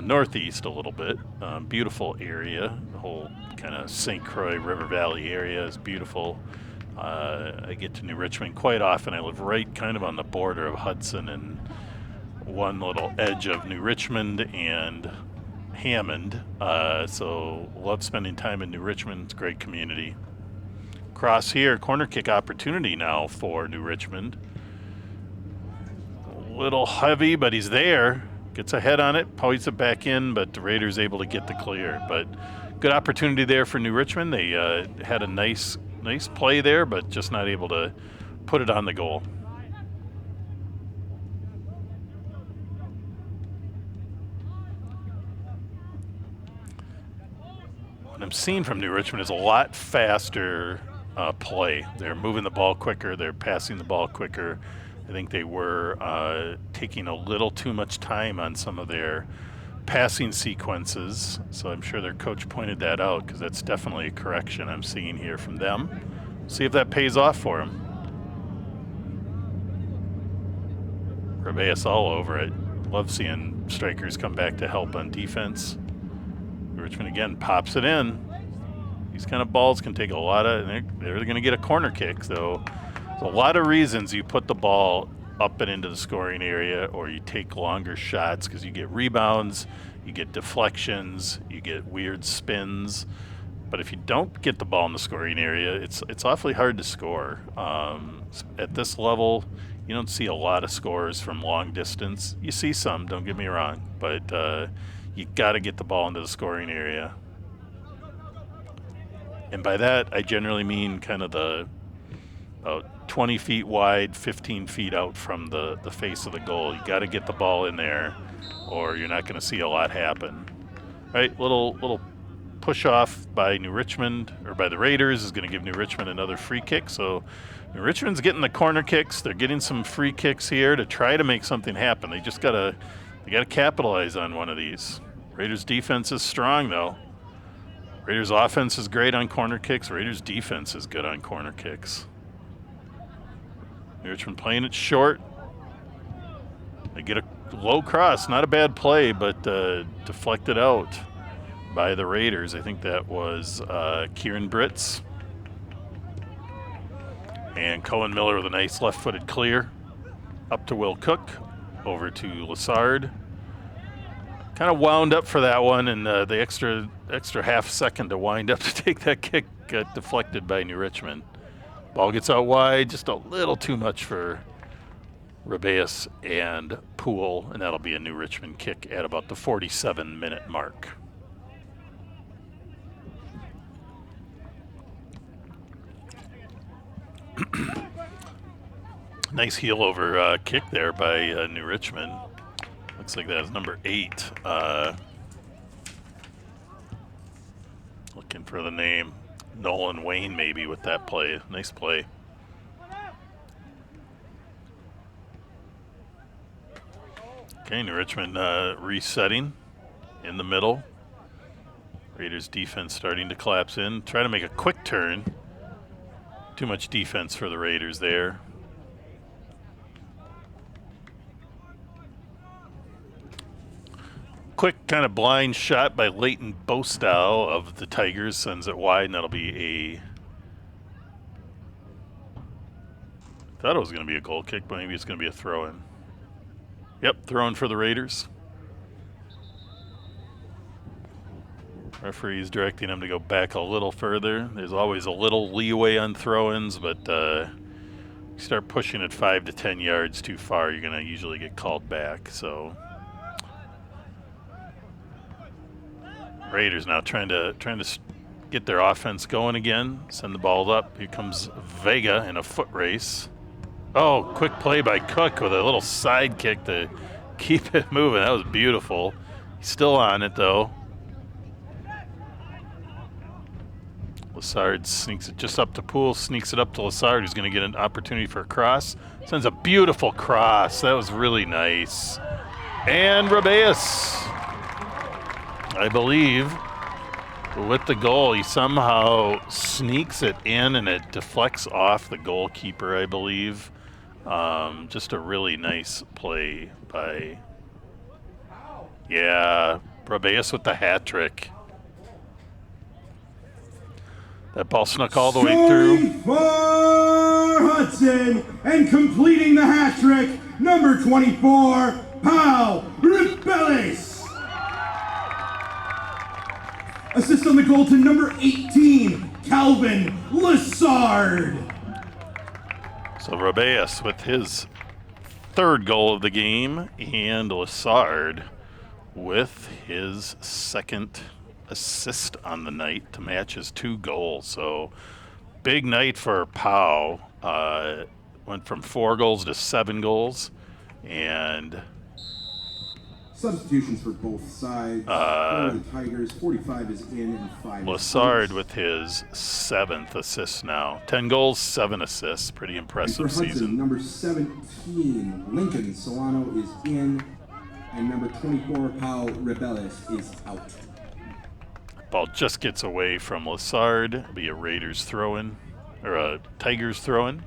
northeast a little bit. Beautiful area. The whole kind of St. Croix River Valley area is beautiful. I get to New Richmond quite often. I live right kind of on the border of Hudson and one little edge of New Richmond and Hammond. So love spending time in New Richmond. It's a great community. Cross here, corner kick opportunity now for New Richmond. A little heavy, but he's there. Gets a head on it, points it back in, but the Raiders able to get the clear. But good opportunity there for New Richmond. They had a nice play there, but just not able to put it on the goal. What I'm seeing from New Richmond is a lot faster play. They're moving the ball quicker. They're passing the ball quicker. I think they were taking a little too much time on some of their passing sequences, so I'm sure their coach pointed that out, because that's definitely a correction I'm seeing here from them. See if that pays off for them. Rabeus all over it. Love seeing strikers come back to help on defense. Richmond again pops it in. These kind of balls can take a lot of, they're going to get a corner kick, so there's a lot of reasons you put the ball up and into the scoring area, or you take longer shots, because you get rebounds, you get deflections, you get weird spins. But if you don't get the ball in the scoring area, it's awfully hard to score. At this level, you don't see a lot of scores from long distance. You see some, don't get me wrong, but you got to get the ball into the scoring area. And by that, I generally mean kind of the 20 feet wide, 15 feet out from the face of the goal. You got to get the ball in there, or you're not going to see a lot happen. Right, little push off by New Richmond, or by the Raiders, is going to give New Richmond another free kick. So New Richmond's getting the corner kicks. They're getting some free kicks here to try to make something happen. They just gotta capitalize on one of these. Raiders defense is strong though. Raiders offense is great on corner kicks. Raiders defense is good on corner kicks. New Richmond playing it short. They get a low cross, not a bad play, but deflected out by the Raiders. I think that was Kieran Britz. And Cohen Miller with a nice left-footed clear. Up to Will Cook, over to Lassard. Kind of wound up for that one, and the extra half second to wind up to take that kick got deflected by New Richmond. Ball gets out wide, just a little too much for Rabeus and Poole, and that'll be a New Richmond kick at about the 47-minute mark. Nice heel over kick there by New Richmond. Looks like that is number 8. Looking for the name. Nolan Wayne maybe with that play. Nice play. Okay, New Richmond resetting in the middle. Raiders defense starting to collapse in. Try to make a quick turn. Too much defense for the Raiders there. Quick kind of blind shot by Leighton Bostow of the Tigers, sends it wide, and that'll be a... Thought it was going to be a goal kick, but maybe it's going to be a throw-in. Yep, throw-in for the Raiders. Referee's directing him to go back a little further. There's always a little leeway on throw-ins, but you start pushing it 5 to 10 yards too far, you're going to usually get called back. So Raiders now trying to get their offense going again. Send the ball up. Here comes Vega in a foot race. Oh, quick play by Cook with a little side kick to keep it moving. That was beautiful. He's still on it though. Lassard sneaks it just up to Poole, sneaks it up to Lassard, who's going to get an opportunity for a cross. Sends a beautiful cross. That was really nice. And Rabeus, I believe, with the goal, he somehow sneaks it in and it deflects off the goalkeeper, I believe. Just a really nice play by, Rabeus with the hat trick. That ball snuck all the way through. For Hudson, and completing the hat trick, number 24, Pau Rebelis. Assist on the goal to number 18, Calvin Lassard. So Rabeus with his 3rd goal of the game, and Lassard with his 2nd assist on the night to match his 2 goals. So big night for Pau. Went from 4 goals to 7 goals, and substitutions for both sides. For the Tigers, 45 is in and 5 Lassard with his 7th assist now. 10 goals, 7 assists. Pretty impressive and for Hudson, season. number 17, Lincoln Solano is in, and number 24, Pau Rebelis is out. Ball just gets away from Lassard. It'll be a Raiders throw-in, or a Tigers throw-in.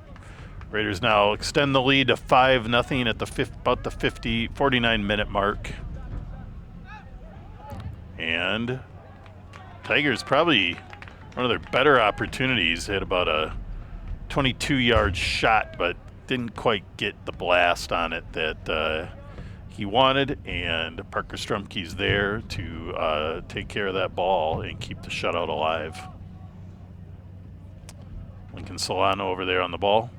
Raiders now extend the lead to 5-0 at about the 49-minute mark. And Tigers probably one of their better opportunities. They had about a 22-yard shot, but didn't quite get the blast on it that he wanted, and Parker Strumke's there to take care of that ball and keep the shutout alive. Lincoln Solano over there on the ball.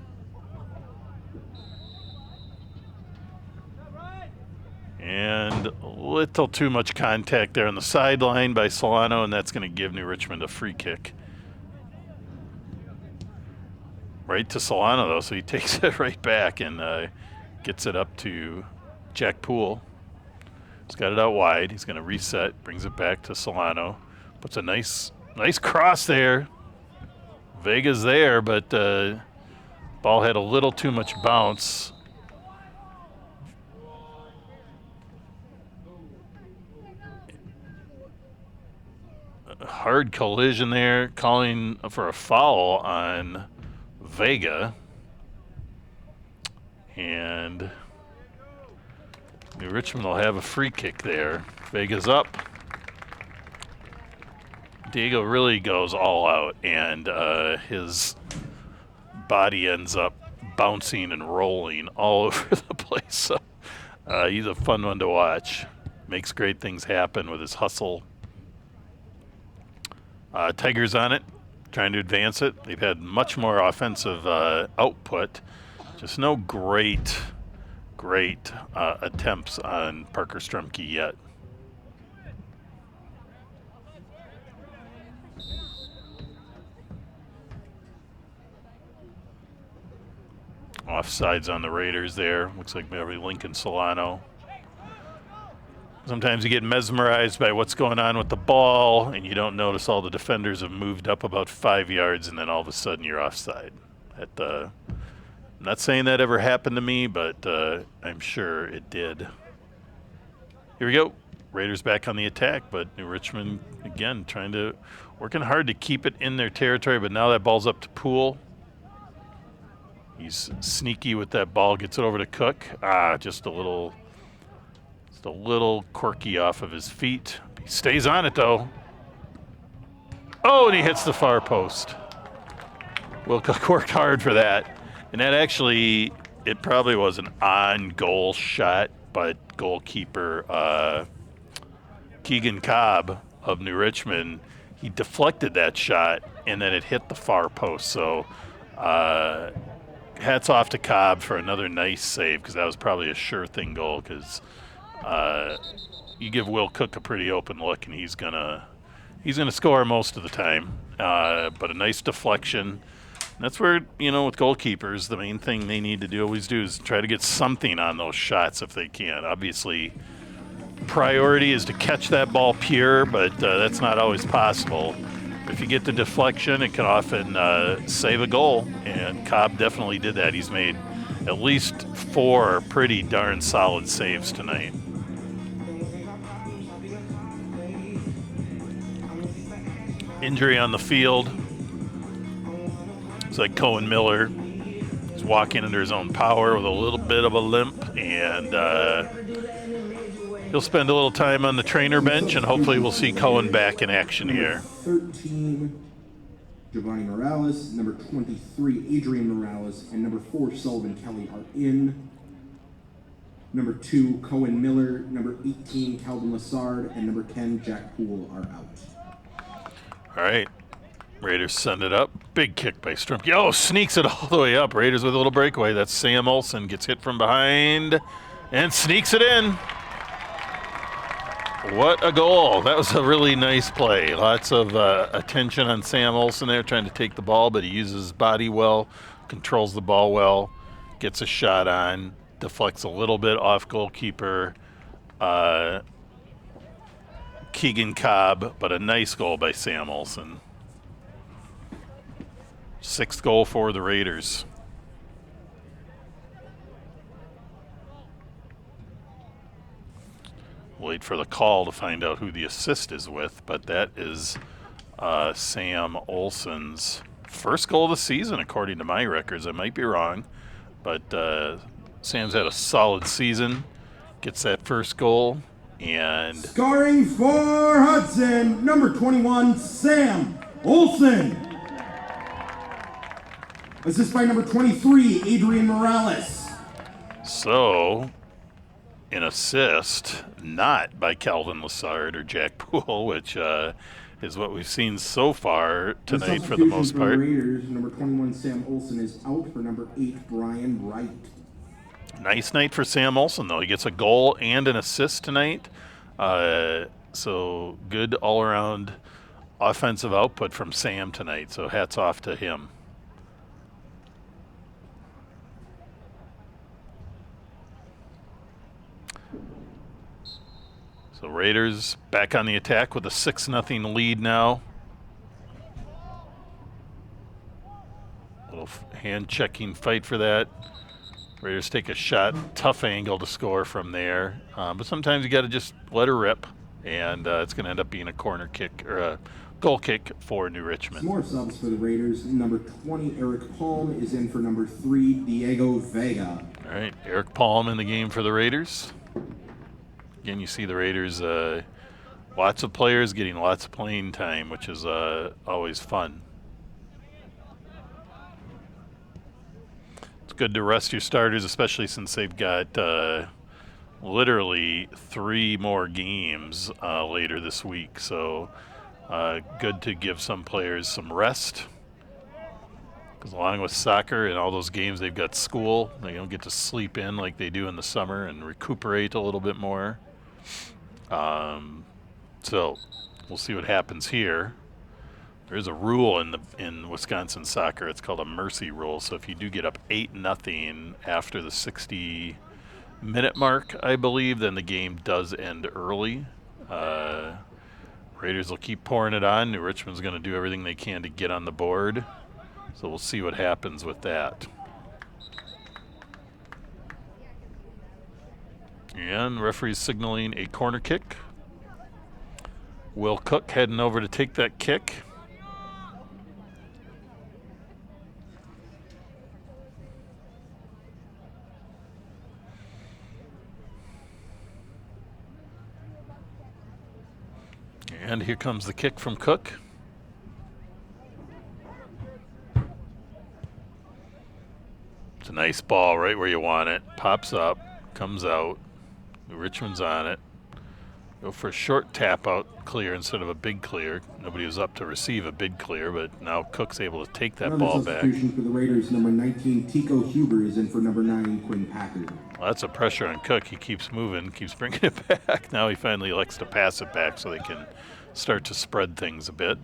And a little too much contact there on the sideline by Solano, and that's going to give New Richmond a free kick. Right to Solano, though, so he takes it right back and gets it up to Jack Poole. He's got it out wide. He's going to reset, brings it back to Solano. Puts a nice cross there. Vega's there, but ball had a little too much bounce. Hard collision there, calling for a foul on Vega. And New Richmond will have a free kick there. Vega's up. Diego really goes all out, and his body ends up bouncing and rolling all over the place. So he's a fun one to watch. Makes great things happen with his hustle. Tigers on it, trying to advance it. They've had much more offensive output. Just no great attempts on Parker Strumke yet. Offsides on the Raiders there. Looks like maybe Lincoln Solano. Sometimes you get mesmerized by what's going on with the ball, and you don't notice all the defenders have moved up about 5 yards, and then all of a sudden you're offside. I'm not saying that ever happened to me, but I'm sure it did. Here we go. Raiders back on the attack, but New Richmond, again, working hard to keep it in their territory, but now that ball's up to Poole. He's sneaky with that ball, gets it over to Cook. Just a little quirky off of his feet. He stays on it, though. Oh, and he hits the far post. Will Cook worked hard for that. And that actually, it probably was an on-goal shot, but goalkeeper Keegan Cobb of New Richmond, he deflected that shot, and then it hit the far post. So hats off to Cobb for another nice save, because that was probably a sure thing goal, because you give Will Cook a pretty open look, and he's gonna score most of the time. But a nice deflection. And that's where, with goalkeepers, the main thing they need to always do is try to get something on those shots if they can. Obviously, priority is to catch that ball pure, but that's not always possible. If you get the deflection, it can often save a goal, and Cobb definitely did that. He's made at least 4 pretty darn solid saves tonight. Injury on the field. It's like Cohen Miller. He's walking under his own power with a little bit of a limp, and he'll spend a little time on the trainer bench, and hopefully we'll see Cohen back in action here. 13, Giovanni Morales. Number 23, Adrian Morales. And number 4, Sullivan Kelly are in. Number 2, Cohen Miller. Number 18, Calvin Lassard. And number 10, Jack Poole are out. All right. Raiders send it up. Big kick by Strumke. Oh, sneaks it all the way up. Raiders with a little breakaway. That's Sam Olsen. Gets hit from behind and sneaks it in. What a goal. That was a really nice play. Lots of attention on Sam Olsen there trying to take the ball, but he uses his body well, controls the ball well, gets a shot on, deflects a little bit off goalkeeper Keegan Cobb, but a nice goal by Sam Olsen. 6th goal for the Raiders. Wait for the call to find out who the assist is with, but that is Sam Olsen's first goal of the season, according to my records. I might be wrong, but Sam's had a solid season. Gets that first goal, and scoring for Hudson, number 21, Sam Olsen. Assist by number 23, Adrian Morales. So, an assist, not by Calvin Lassard or Jack Poole, which is what we've seen so far tonight for the most part. Raiders, number 21, Sam Olsen is out for number 8, Brian Wright. Nice night for Sam Olsen, though. He gets a goal and an assist tonight. So good all-around offensive output from Sam tonight. So hats off to him. So So Raiders back on the attack with a 6-0 lead now. Little hand-checking fight for that. Raiders take a shot, tough angle to score from there. But sometimes you got to just let her rip, and it's going to end up being a corner kick or a goal kick for New Richmond. Some more subs for the Raiders. Number 20, Eric Palm, is in for number 3, Diego Vega. All right, Eric Palm in the game for the Raiders. Again, you see the Raiders, lots of players getting lots of playing time, which is always fun. It's good to rest your starters, especially since they've got literally 3 more games later this week. So good to give some players some rest. Because along with soccer and all those games, they've got school. They don't get to sleep in like they do in the summer and recuperate a little bit more. So we'll see what happens here. There's a rule in Wisconsin soccer. It's called a mercy rule. So if you do get up 8-0 after the 60-minute mark, I believe, then the game does end early. Raiders will keep pouring it on. New Richmond's going to do everything they can to get on the board. So we'll see what happens with that. And referee's signaling a corner kick. Will Cook heading over to take that kick. And here comes the kick from Cook. It's a nice ball right where you want it. Pops up, comes out. New Richmond's on it. Go for a short tap out clear instead of a big clear. Nobody was up to receive a big clear, but now Cook's able to take that ball back. Substitution for the Raiders, number 19, Tico Huber, is in for number 9, Quinn Packard. Well, that's a pressure on Cook. He keeps moving, keeps bringing it back. Now he finally likes to pass it back so they can start to spread things a bit.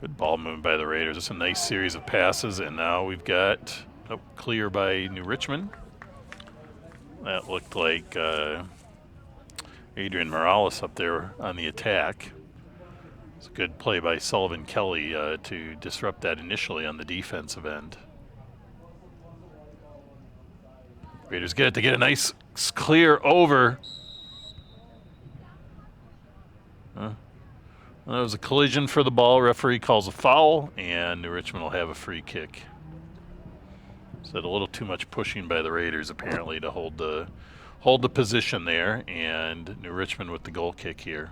Good ball movement by the Raiders. It's a nice series of passes, and now we've got clear by New Richmond. That looked like Adrian Morales up there on the attack. It's a good play by Sullivan Kelly to disrupt that initially on the defensive end. Raiders get it to get a nice clear over. Well, that was a collision for the ball. Referee calls a foul, and New Richmond will have a free kick. So a little too much pushing by the Raiders apparently to hold the position there, and New Richmond with the goal kick here.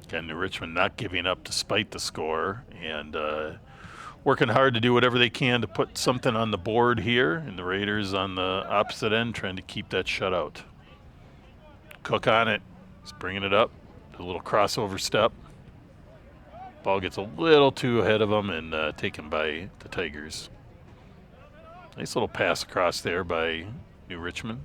Again, New Richmond not giving up despite the score, and working hard to do whatever they can to put something on the board here, and the Raiders on the opposite end trying to keep that shutout. Cook on it. He's bringing it up. A little crossover step. Ball gets a little too ahead of him and taken by the Tigers. Nice little pass across there by New Richmond.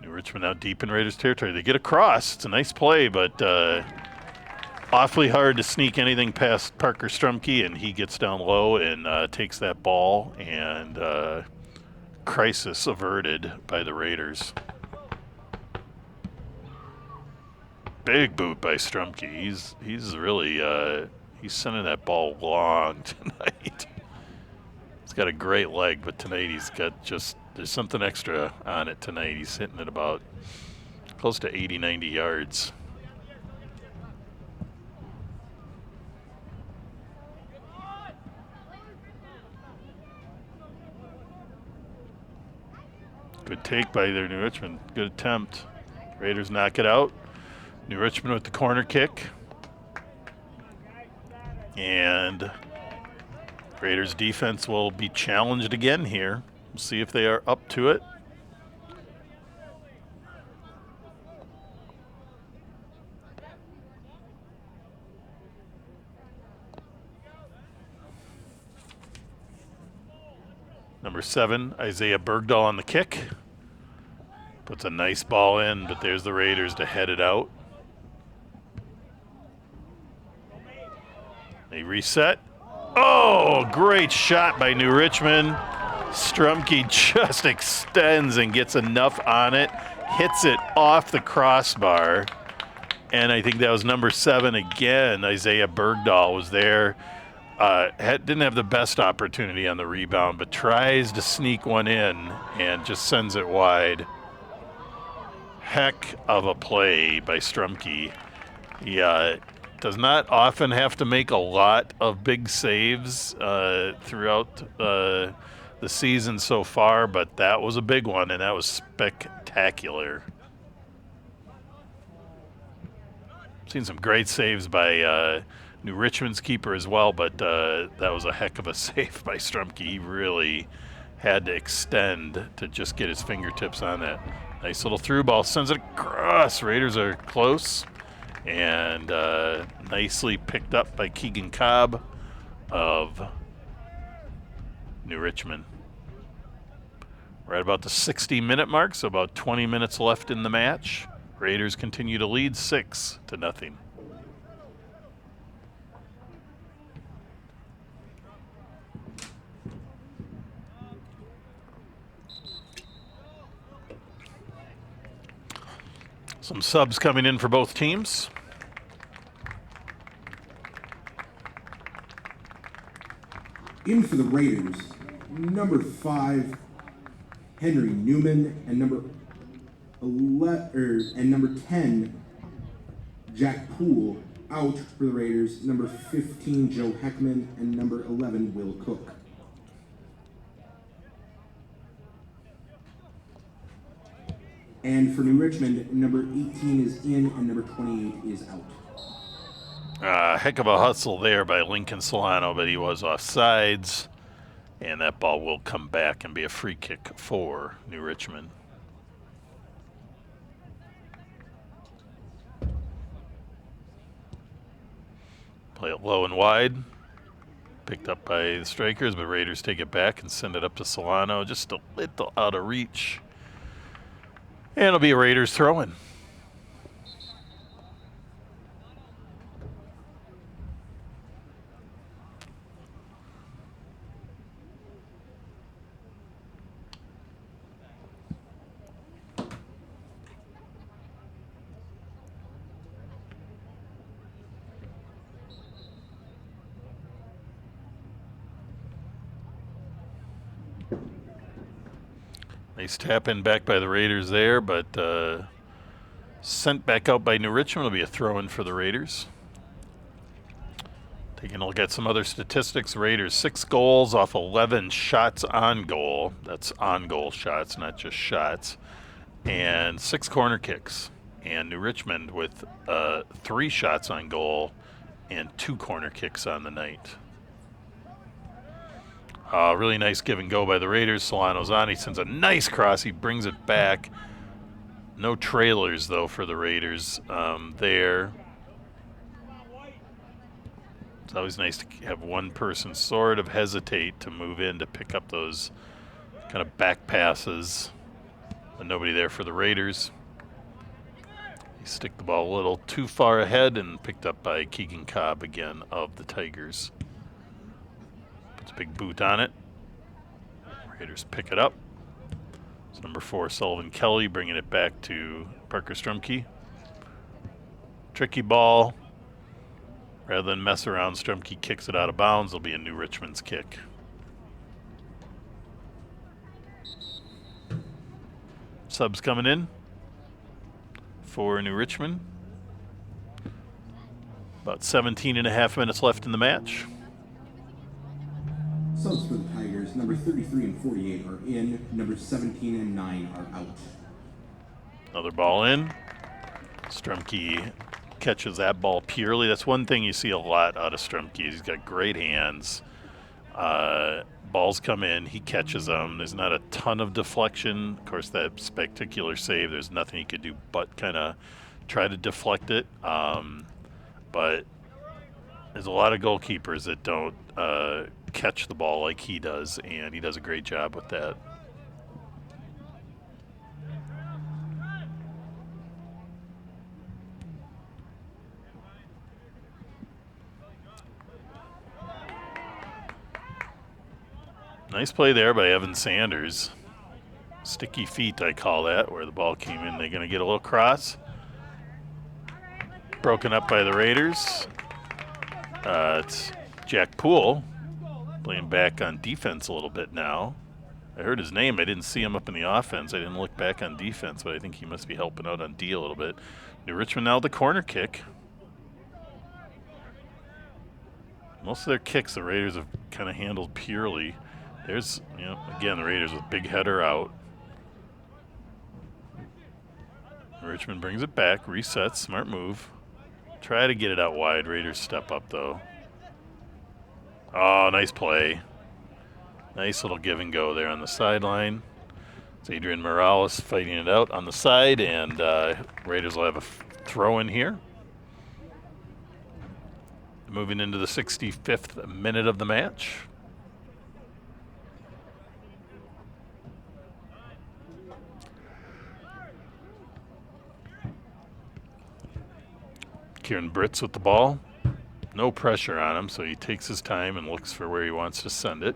New Richmond now deep in Raiders territory. They get across. It's a nice play, but awfully hard to sneak anything past Parker Strumke, and he gets down low and takes that ball, and crisis averted by the Raiders. Big boot by Strumke. He's really he's sending that ball long tonight. He's got a great leg, but tonight he's got there's something extra on it tonight. He's hitting it about close to 80, 90 yards. Good take by their New Richmond. Good attempt. Raiders knock it out. New Richmond with the corner kick. And Raiders defense will be challenged again here. We'll see if they are up to it. Number 7, Isaiah Bergdahl on the kick. Puts a nice ball in, but there's the Raiders to head it out. They reset. Oh, great shot by New Richmond. Strumke just extends and gets enough on it. Hits it off the crossbar. And I think that was number 7 again. Isaiah Bergdahl was there. Didn't have the best opportunity on the rebound, but tries to sneak one in and just sends it wide. Heck of a play by Strumke. He does not often have to make a lot of big saves throughout the season so far, but that was a big one, and that was spectacular. Seen some great saves by New Richmond's keeper as well, but that was a heck of a save by Strumke. He really had to extend to just get his fingertips on that. Nice little through ball, sends it across. Raiders are close, and nicely picked up by Keegan Cobb of New Richmond. We're at about the 60-minute mark, so about 20 minutes left in the match. Raiders continue to lead 6-0. Some subs coming in for both teams. In for the Raiders, number 5, Henry Newman, and number 10, Jack Poole. Out for the Raiders, number 15, Joe Heckman, and number 11, Will Cook. And for New Richmond, number 18 is in and number 28 is out. Heck of a hustle there by Lincoln Solano, but he was offsides. And that ball will come back and be a free kick for New Richmond. Play it low and wide. Picked up by the Strikers, but Raiders take it back and send it up to Solano. Just a little out of reach. And it'll be a Raiders throw-in. Nice tap in back by the Raiders there, but sent back out by New Richmond. Will be a throw-in for the Raiders. Taking a look at some other statistics. Raiders 6 goals off 11 shots on goal. That's on goal shots, not just shots. And 6 corner kicks. And New Richmond with 3 shots on goal and 2 corner kicks on the night. Really nice give and go by the Raiders. Solano's on. He sends a nice cross. He brings it back. No trailers, though, for the Raiders there. It's always nice to have one person sort of hesitate to move in to pick up those kind of back passes. But nobody there for the Raiders. They stick the ball a little too far ahead and picked up by Keegan Cobb again of the Tigers. Puts a big boot on it. Raiders pick it up. It's number 4, Sullivan Kelly, bringing it back to Parker Strumke. Tricky ball. Rather than mess around, Strumke kicks it out of bounds. It'll be a New Richmond's kick. Subs coming in for New Richmond. About 17.5 minutes left in the match. Subs for the Tigers, number 33 and 48 are in, number 17 and 9 are out. Another ball in. Strumke catches that ball purely. That's one thing you see a lot out of Strumke. He's got great hands. Balls come in, he catches them. There's not a ton of deflection. Of course, that spectacular save, there's nothing he could do but kind of try to deflect it. But there's a lot of goalkeepers that don't catch the ball like he does, and he does a great job with that. Nice play there by Evan Sanders. Sticky feet, I call that, where the ball came in. They're going to get a little cross. Broken up by the Raiders. It's Jack Poole playing back on defense a little bit now. I heard his name. I didn't see him up in the offense. I didn't look back on defense, but I think he must be helping out on D a little bit. New Richmond now the corner kick. Most of their kicks the Raiders have kind of handled purely. There's, again, the Raiders with big header out. Richmond brings it back, resets, smart move. Try to get it out wide. Raiders step up, though. Oh, nice play. Nice little give and go there on the sideline. It's Adrian Morales fighting it out on the side, and Raiders will have a throw in here. Moving into the 65th minute of the match. Kieran Britz with the ball. No pressure on him, so he takes his time and looks for where he wants to send it.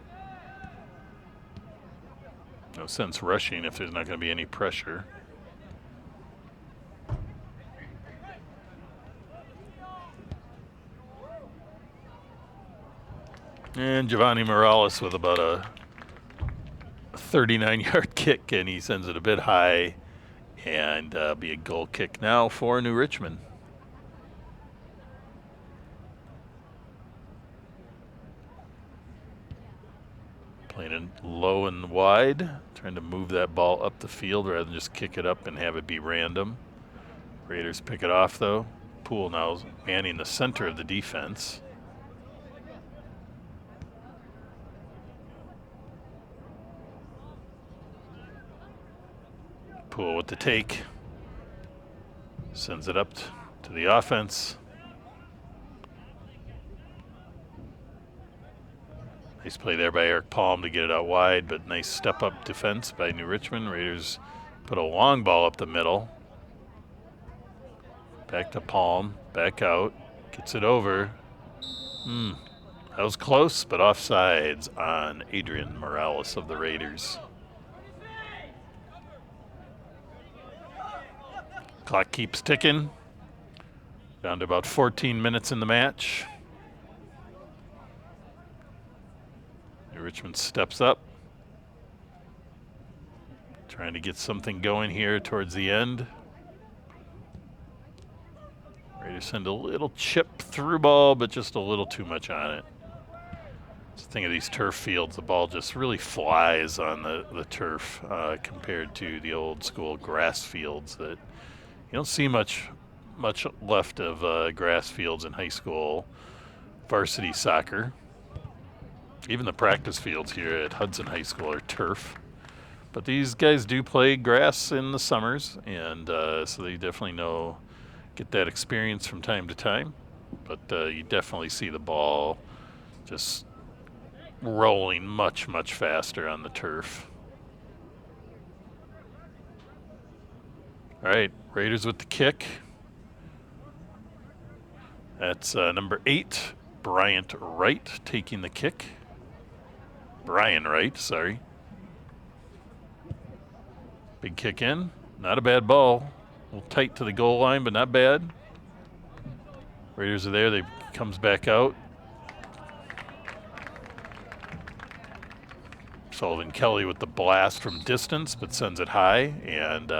No sense rushing if there's not going to be any pressure. And Giovanni Morales with about a 39-yard kick, and he sends it a bit high, and be a goal kick now for New Richmond. Playing it low and wide, trying to move that ball up the field rather than just kick it up and have it be random. Raiders pick it off, though. Poole now manning the center of the defense. Poole with the take. Sends it up to the offense. Nice play there by Eric Palm to get it out wide, but nice step-up defense by New Richmond. Raiders put a long ball up the middle. Back to Palm, back out, gets it over. That was close, but offsides on Adrian Morales of the Raiders. Clock keeps ticking. Down to about 14 minutes in the match. New Richmond steps up. Trying to get something going here towards the end. Ready to send a little chip through ball, but just a little too much on it. Just think of these turf fields. The ball just really flies on the turf compared to the old school grass fields that you don't see much left of grass fields in high school varsity soccer. Even the practice fields here at Hudson High School are turf. But these guys do play grass in the summers, and so they definitely get that experience from time to time. But you definitely see the ball just rolling much, much faster on the turf. All right, Raiders with the kick. That's number 8, Bryant Wright, taking the kick. Brian Wright, sorry. Big kick in. Not a bad ball. A little tight to the goal line, but not bad. Raiders are there. They comes back out. Sullivan Kelly with the blast from distance, but sends it high. And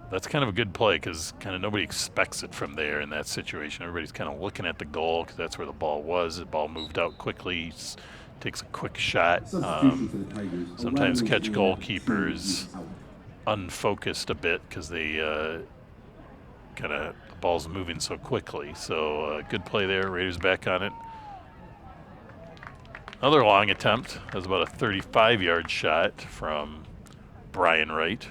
that's kind of a good play because kind of nobody expects it from there in that situation. Everybody's kind of looking at the goal because that's where the ball was. The ball moved out quickly, takes a quick shot. Sometimes catch goalkeepers unfocused a bit because they the ball's moving so quickly. So good play there. Raiders back on it. Another long attempt. That was about a 35-yard shot from Brian Wright.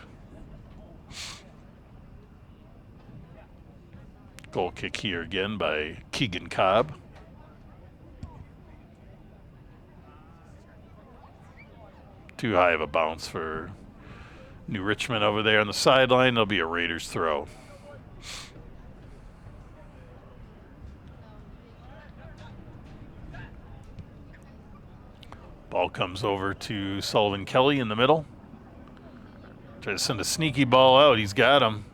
Goal kick here again by Keegan Cobb. Too high of a bounce for New Richmond over there on the sideline. There'll be a Raiders throw. Ball comes over to Sullivan Kelly in the middle. Try to send a sneaky ball out. He's got him.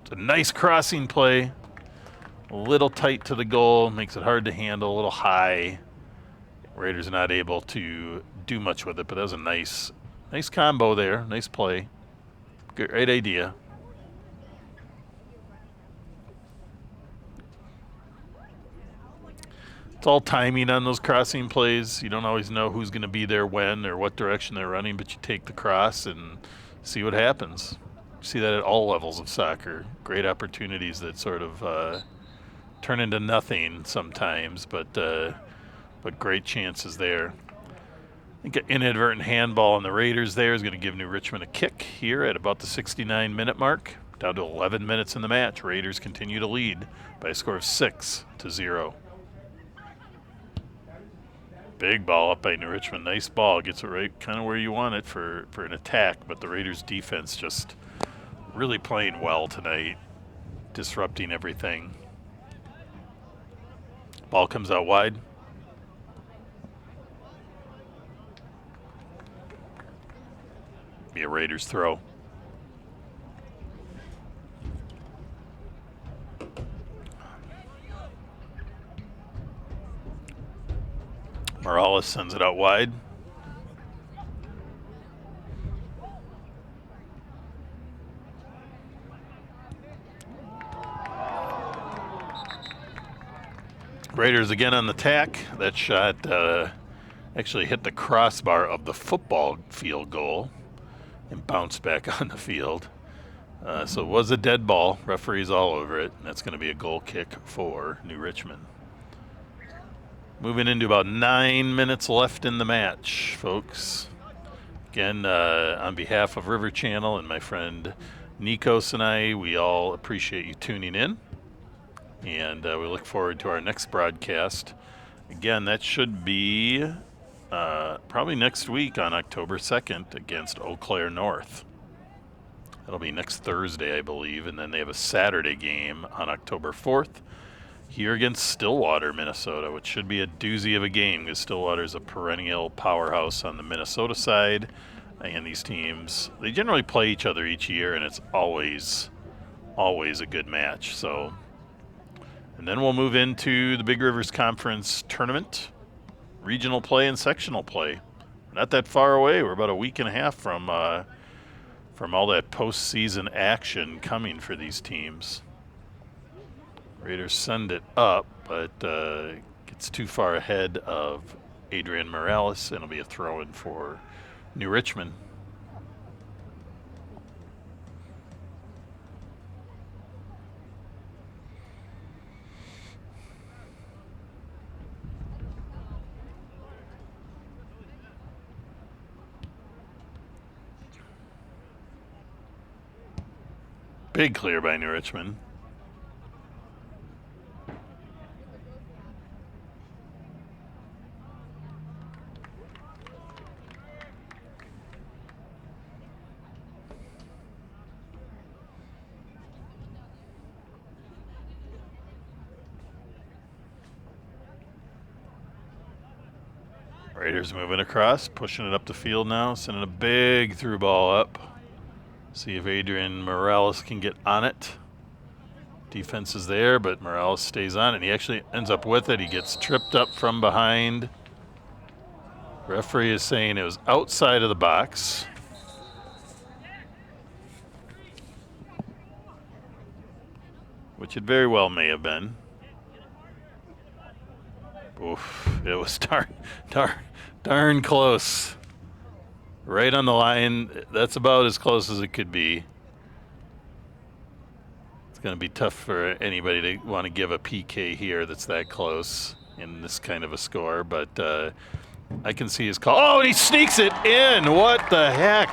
It's a nice crossing play. A little tight to the goal. Makes it hard to handle. A little high. Raiders are not able to do much with it, but that was a nice combo there. Nice play. Great idea. It's all timing on those crossing plays. You don't always know who's going to be there when or what direction they're running, but you take the cross and see what happens. You see that at all levels of soccer. Great opportunities that sort of turn into nothing sometimes, but great chances there. I think an inadvertent handball on the Raiders there is going to give New Richmond a kick here at about the 69-minute mark. Down to 11 minutes in the match. Raiders continue to lead by a score of 6-0. Big ball up by New Richmond. Nice ball. Gets it right kind of where you want it for an attack, but the Raiders defense just really playing well tonight, disrupting everything. Ball comes out wide. Be a Raiders throw. Morales sends it out wide. Raiders again on the tack. That shot actually hit the crossbar of the football field goal and bounced back on the field. So it was a dead ball. Referees all over it. And that's going to be a goal kick for New Richmond. Moving into about 9 minutes left in the match, folks. Again, on behalf of River Channel and my friend Nikos and I, we all appreciate you tuning in. And we look forward to our next broadcast. Again, that should be probably next week on October 2nd against Eau Claire North. That'll be next Thursday, I believe. And then they have a Saturday game on October 4th. Here against Stillwater, Minnesota, which should be a doozy of a game because Stillwater is a perennial powerhouse on the Minnesota side. And these teams, they generally play each other each year, and it's always a good match. So, and then we'll move into the Big Rivers Conference tournament, regional play and sectional play. We're not that far away. We're about a week and a half from all that postseason action coming for these teams. Raiders send it up, but gets too far ahead of Adrian Morales, and it'll be a throw-in for New Richmond. Big clear by New Richmond. Raiders moving across, pushing it up the field now, sending a big through ball up. See if Adrian Morales can get on it. Defense is there, but Morales stays on it, and he actually ends up with it. He gets tripped up from behind. Referee is saying it was outside of the box. Which it very well may have been. Oof, it was darn close. Right on the line. That's about as close as it could be. It's going to be tough for anybody to want to give a PK here that's that close in this kind of a score, but I can see his call. Oh, and he sneaks it in. What the heck?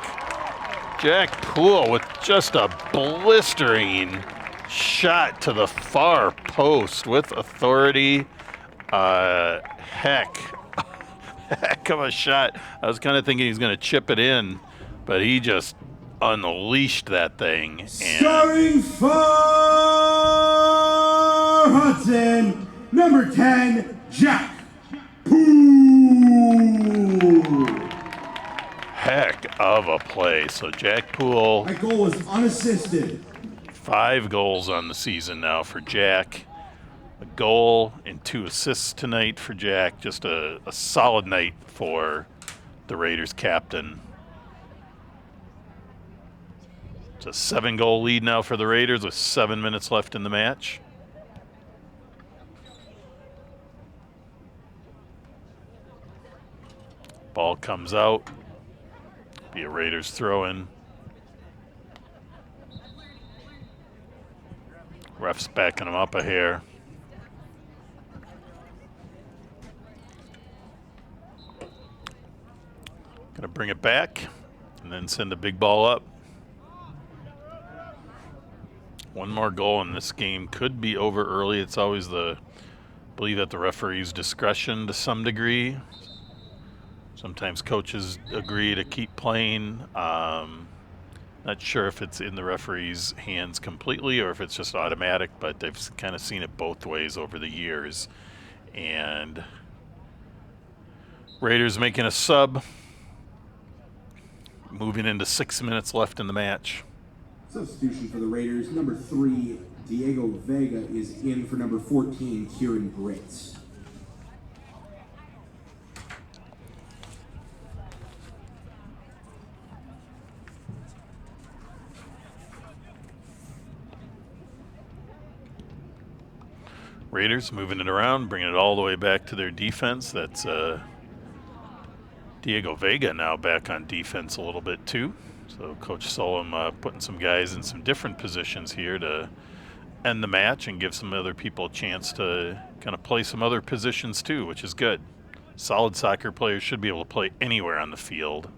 Jack Poole with just a blistering shot to the far post with authority. Heck, Heck of a shot. I was kind of thinking he's going to chip it in, but he just unleashed that thing. And Starting for Hudson, number 10, Jack Poole. heck of a play. So Jack Poole, That goal was unassisted. 5 goals on the season now for Jack. A goal and 2 assists tonight for Jack. Just a solid night for the Raiders captain. It's a 7-goal lead now for the Raiders with 7 minutes left in the match. Ball comes out. Be a Raiders throw-in. Ref's backing him up a hair. Gonna bring it back and then send the big ball up. One more goal in this game could be over early. It's always I believe at the referee's discretion to some degree. Sometimes coaches agree to keep playing. Not sure if it's in the referee's hands completely or if it's just automatic, but they've kind of seen it both ways over the years. And Raiders making a sub, moving into 6 minutes left in the match. Substitution for the Raiders, number 3, Diego Vega is in for number 14, Kieran Britz. Raiders moving it around, bringing it all the way back to their defense. That's Diego Vega now back on defense a little bit too. So Coach Solom putting some guys in some different positions here to end the match and give some other people a chance to kind of play some other positions too, which is good. Solid soccer players should be able to play anywhere on the field.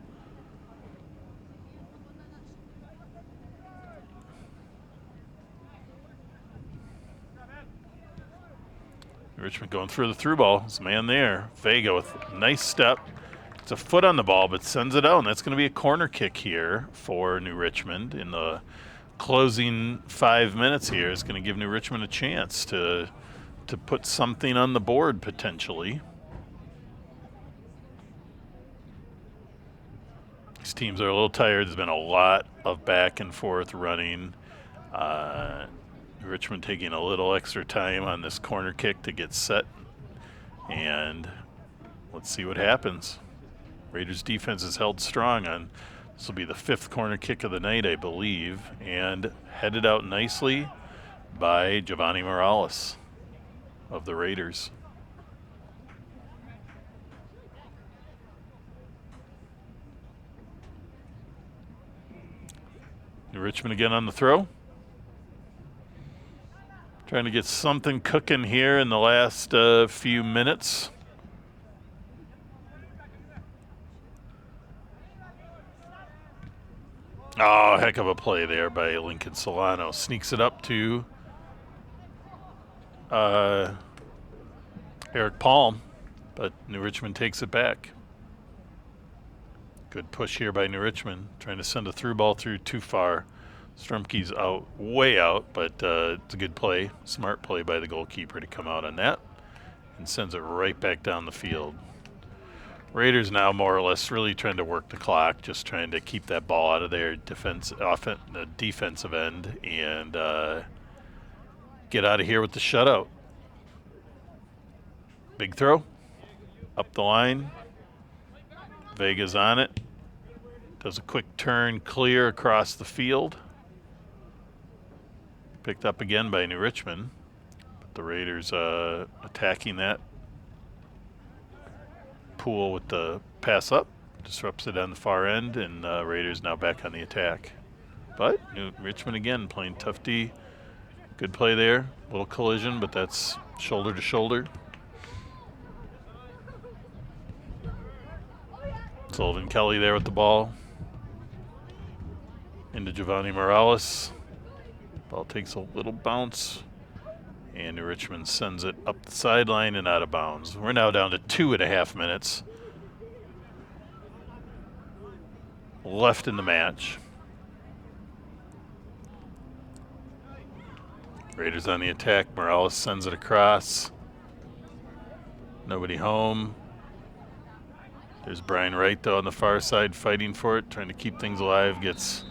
Richmond going through the through ball. There's a man there. Vega with a nice step. It's a foot on the ball, but sends it out, and that's going to be a corner kick here for New Richmond in the closing 5 minutes here. Is going to give New Richmond a chance to put something on the board potentially. These teams are a little tired. There's been a lot of back and forth running. Richmond taking a little extra time on this corner kick to get set, and let's see what happens. Raiders defense is held strong on, this will be the 5th corner kick of the night, I believe, and headed out nicely by Giovanni Morales of the Raiders. New Richmond again on the throw. Trying to get something cooking here in the last few minutes. Oh, heck of a play there by Lincoln Solano. Sneaks it up to Eric Palm, but New Richmond takes it back. Good push here by New Richmond, trying to send a through ball through too far. Strumke's out, way out, but it's a good play. Smart play by the goalkeeper to come out on that and sends it right back down the field. Raiders now more or less really trying to work the clock, just trying to keep that ball out of their defensive end and get out of here with the shutout. Big throw, up the line. Vega's on it. Does a quick turn clear across the field. Picked up again by New Richmond. But the Raiders attacking that. Poole with the pass up. Disrupts it on the far end, and Raiders now back on the attack. But New Richmond again playing tough D. Good play there. Little collision, but that's shoulder to shoulder. Sullivan Kelly there with the ball. Into Giovanni Morales. Ball takes a little bounce. And New Richmond sends it up the sideline and out of bounds. We're now down to 2.5 minutes. left in the match. Raiders on the attack. Morales sends it across. Nobody home. There's Brian Wright, though, on the far side fighting for it, trying to keep things alive. Gets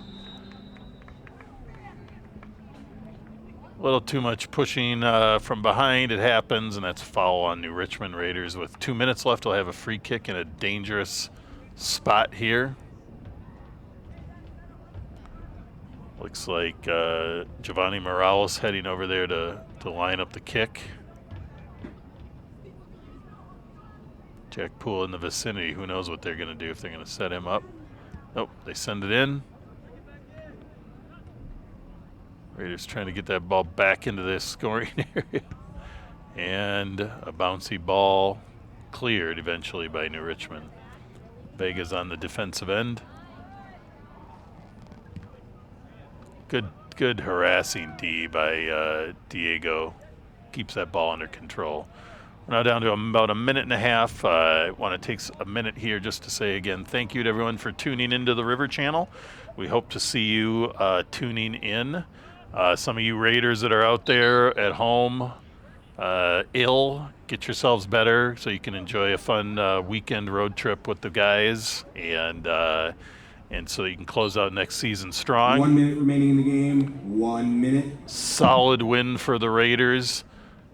a little too much pushing from behind. It happens, and that's a foul on New Richmond. Raiders with 2 minutes left will have a free kick in a dangerous spot here. Looks like Giovanni Morales heading over there to line up the kick. Jack Poole in the vicinity. Who knows what they're going to do, if they're going to set him up. Nope, they send it in. Raiders trying to get that ball back into the scoring area. And a bouncy ball cleared eventually by New Richmond. Vega's on the defensive end. Good harassing D by Diego. Keeps that ball under control. We're now down to about a minute and a half. I want to take a minute here just to say again, thank you to everyone for tuning into the River Channel. We hope to see you tuning in. Some of you Raiders that are out there at home ill, get yourselves better so you can enjoy a fun weekend road trip with the guys, and so you can close out next season strong. 1 minute remaining in the game. 1 minute. Solid win for the Raiders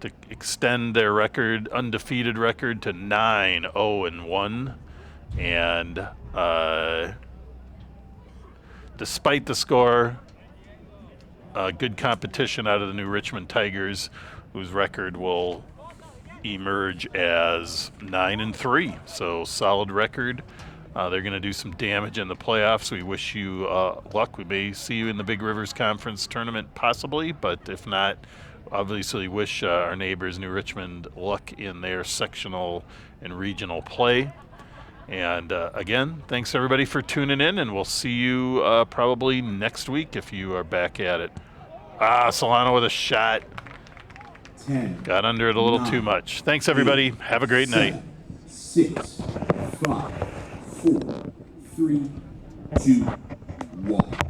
to extend their record, undefeated record, to 9-0-1. And despite the score, good competition out of the New Richmond Tigers, whose record will emerge as 9-3. So solid record. They're going to do some damage in the playoffs. We wish you luck. We may see you in the Big Rivers Conference tournament possibly, but if not, obviously wish our neighbors New Richmond luck in their sectional and regional play. And again, thanks everybody for tuning in, and we'll see you probably next week if you are back at it. Solano with a shot. 10. Got under it a little 9, too much. Thanks everybody. 8, Have a great 7, night. 6, 5, 4, 3, 2, 1.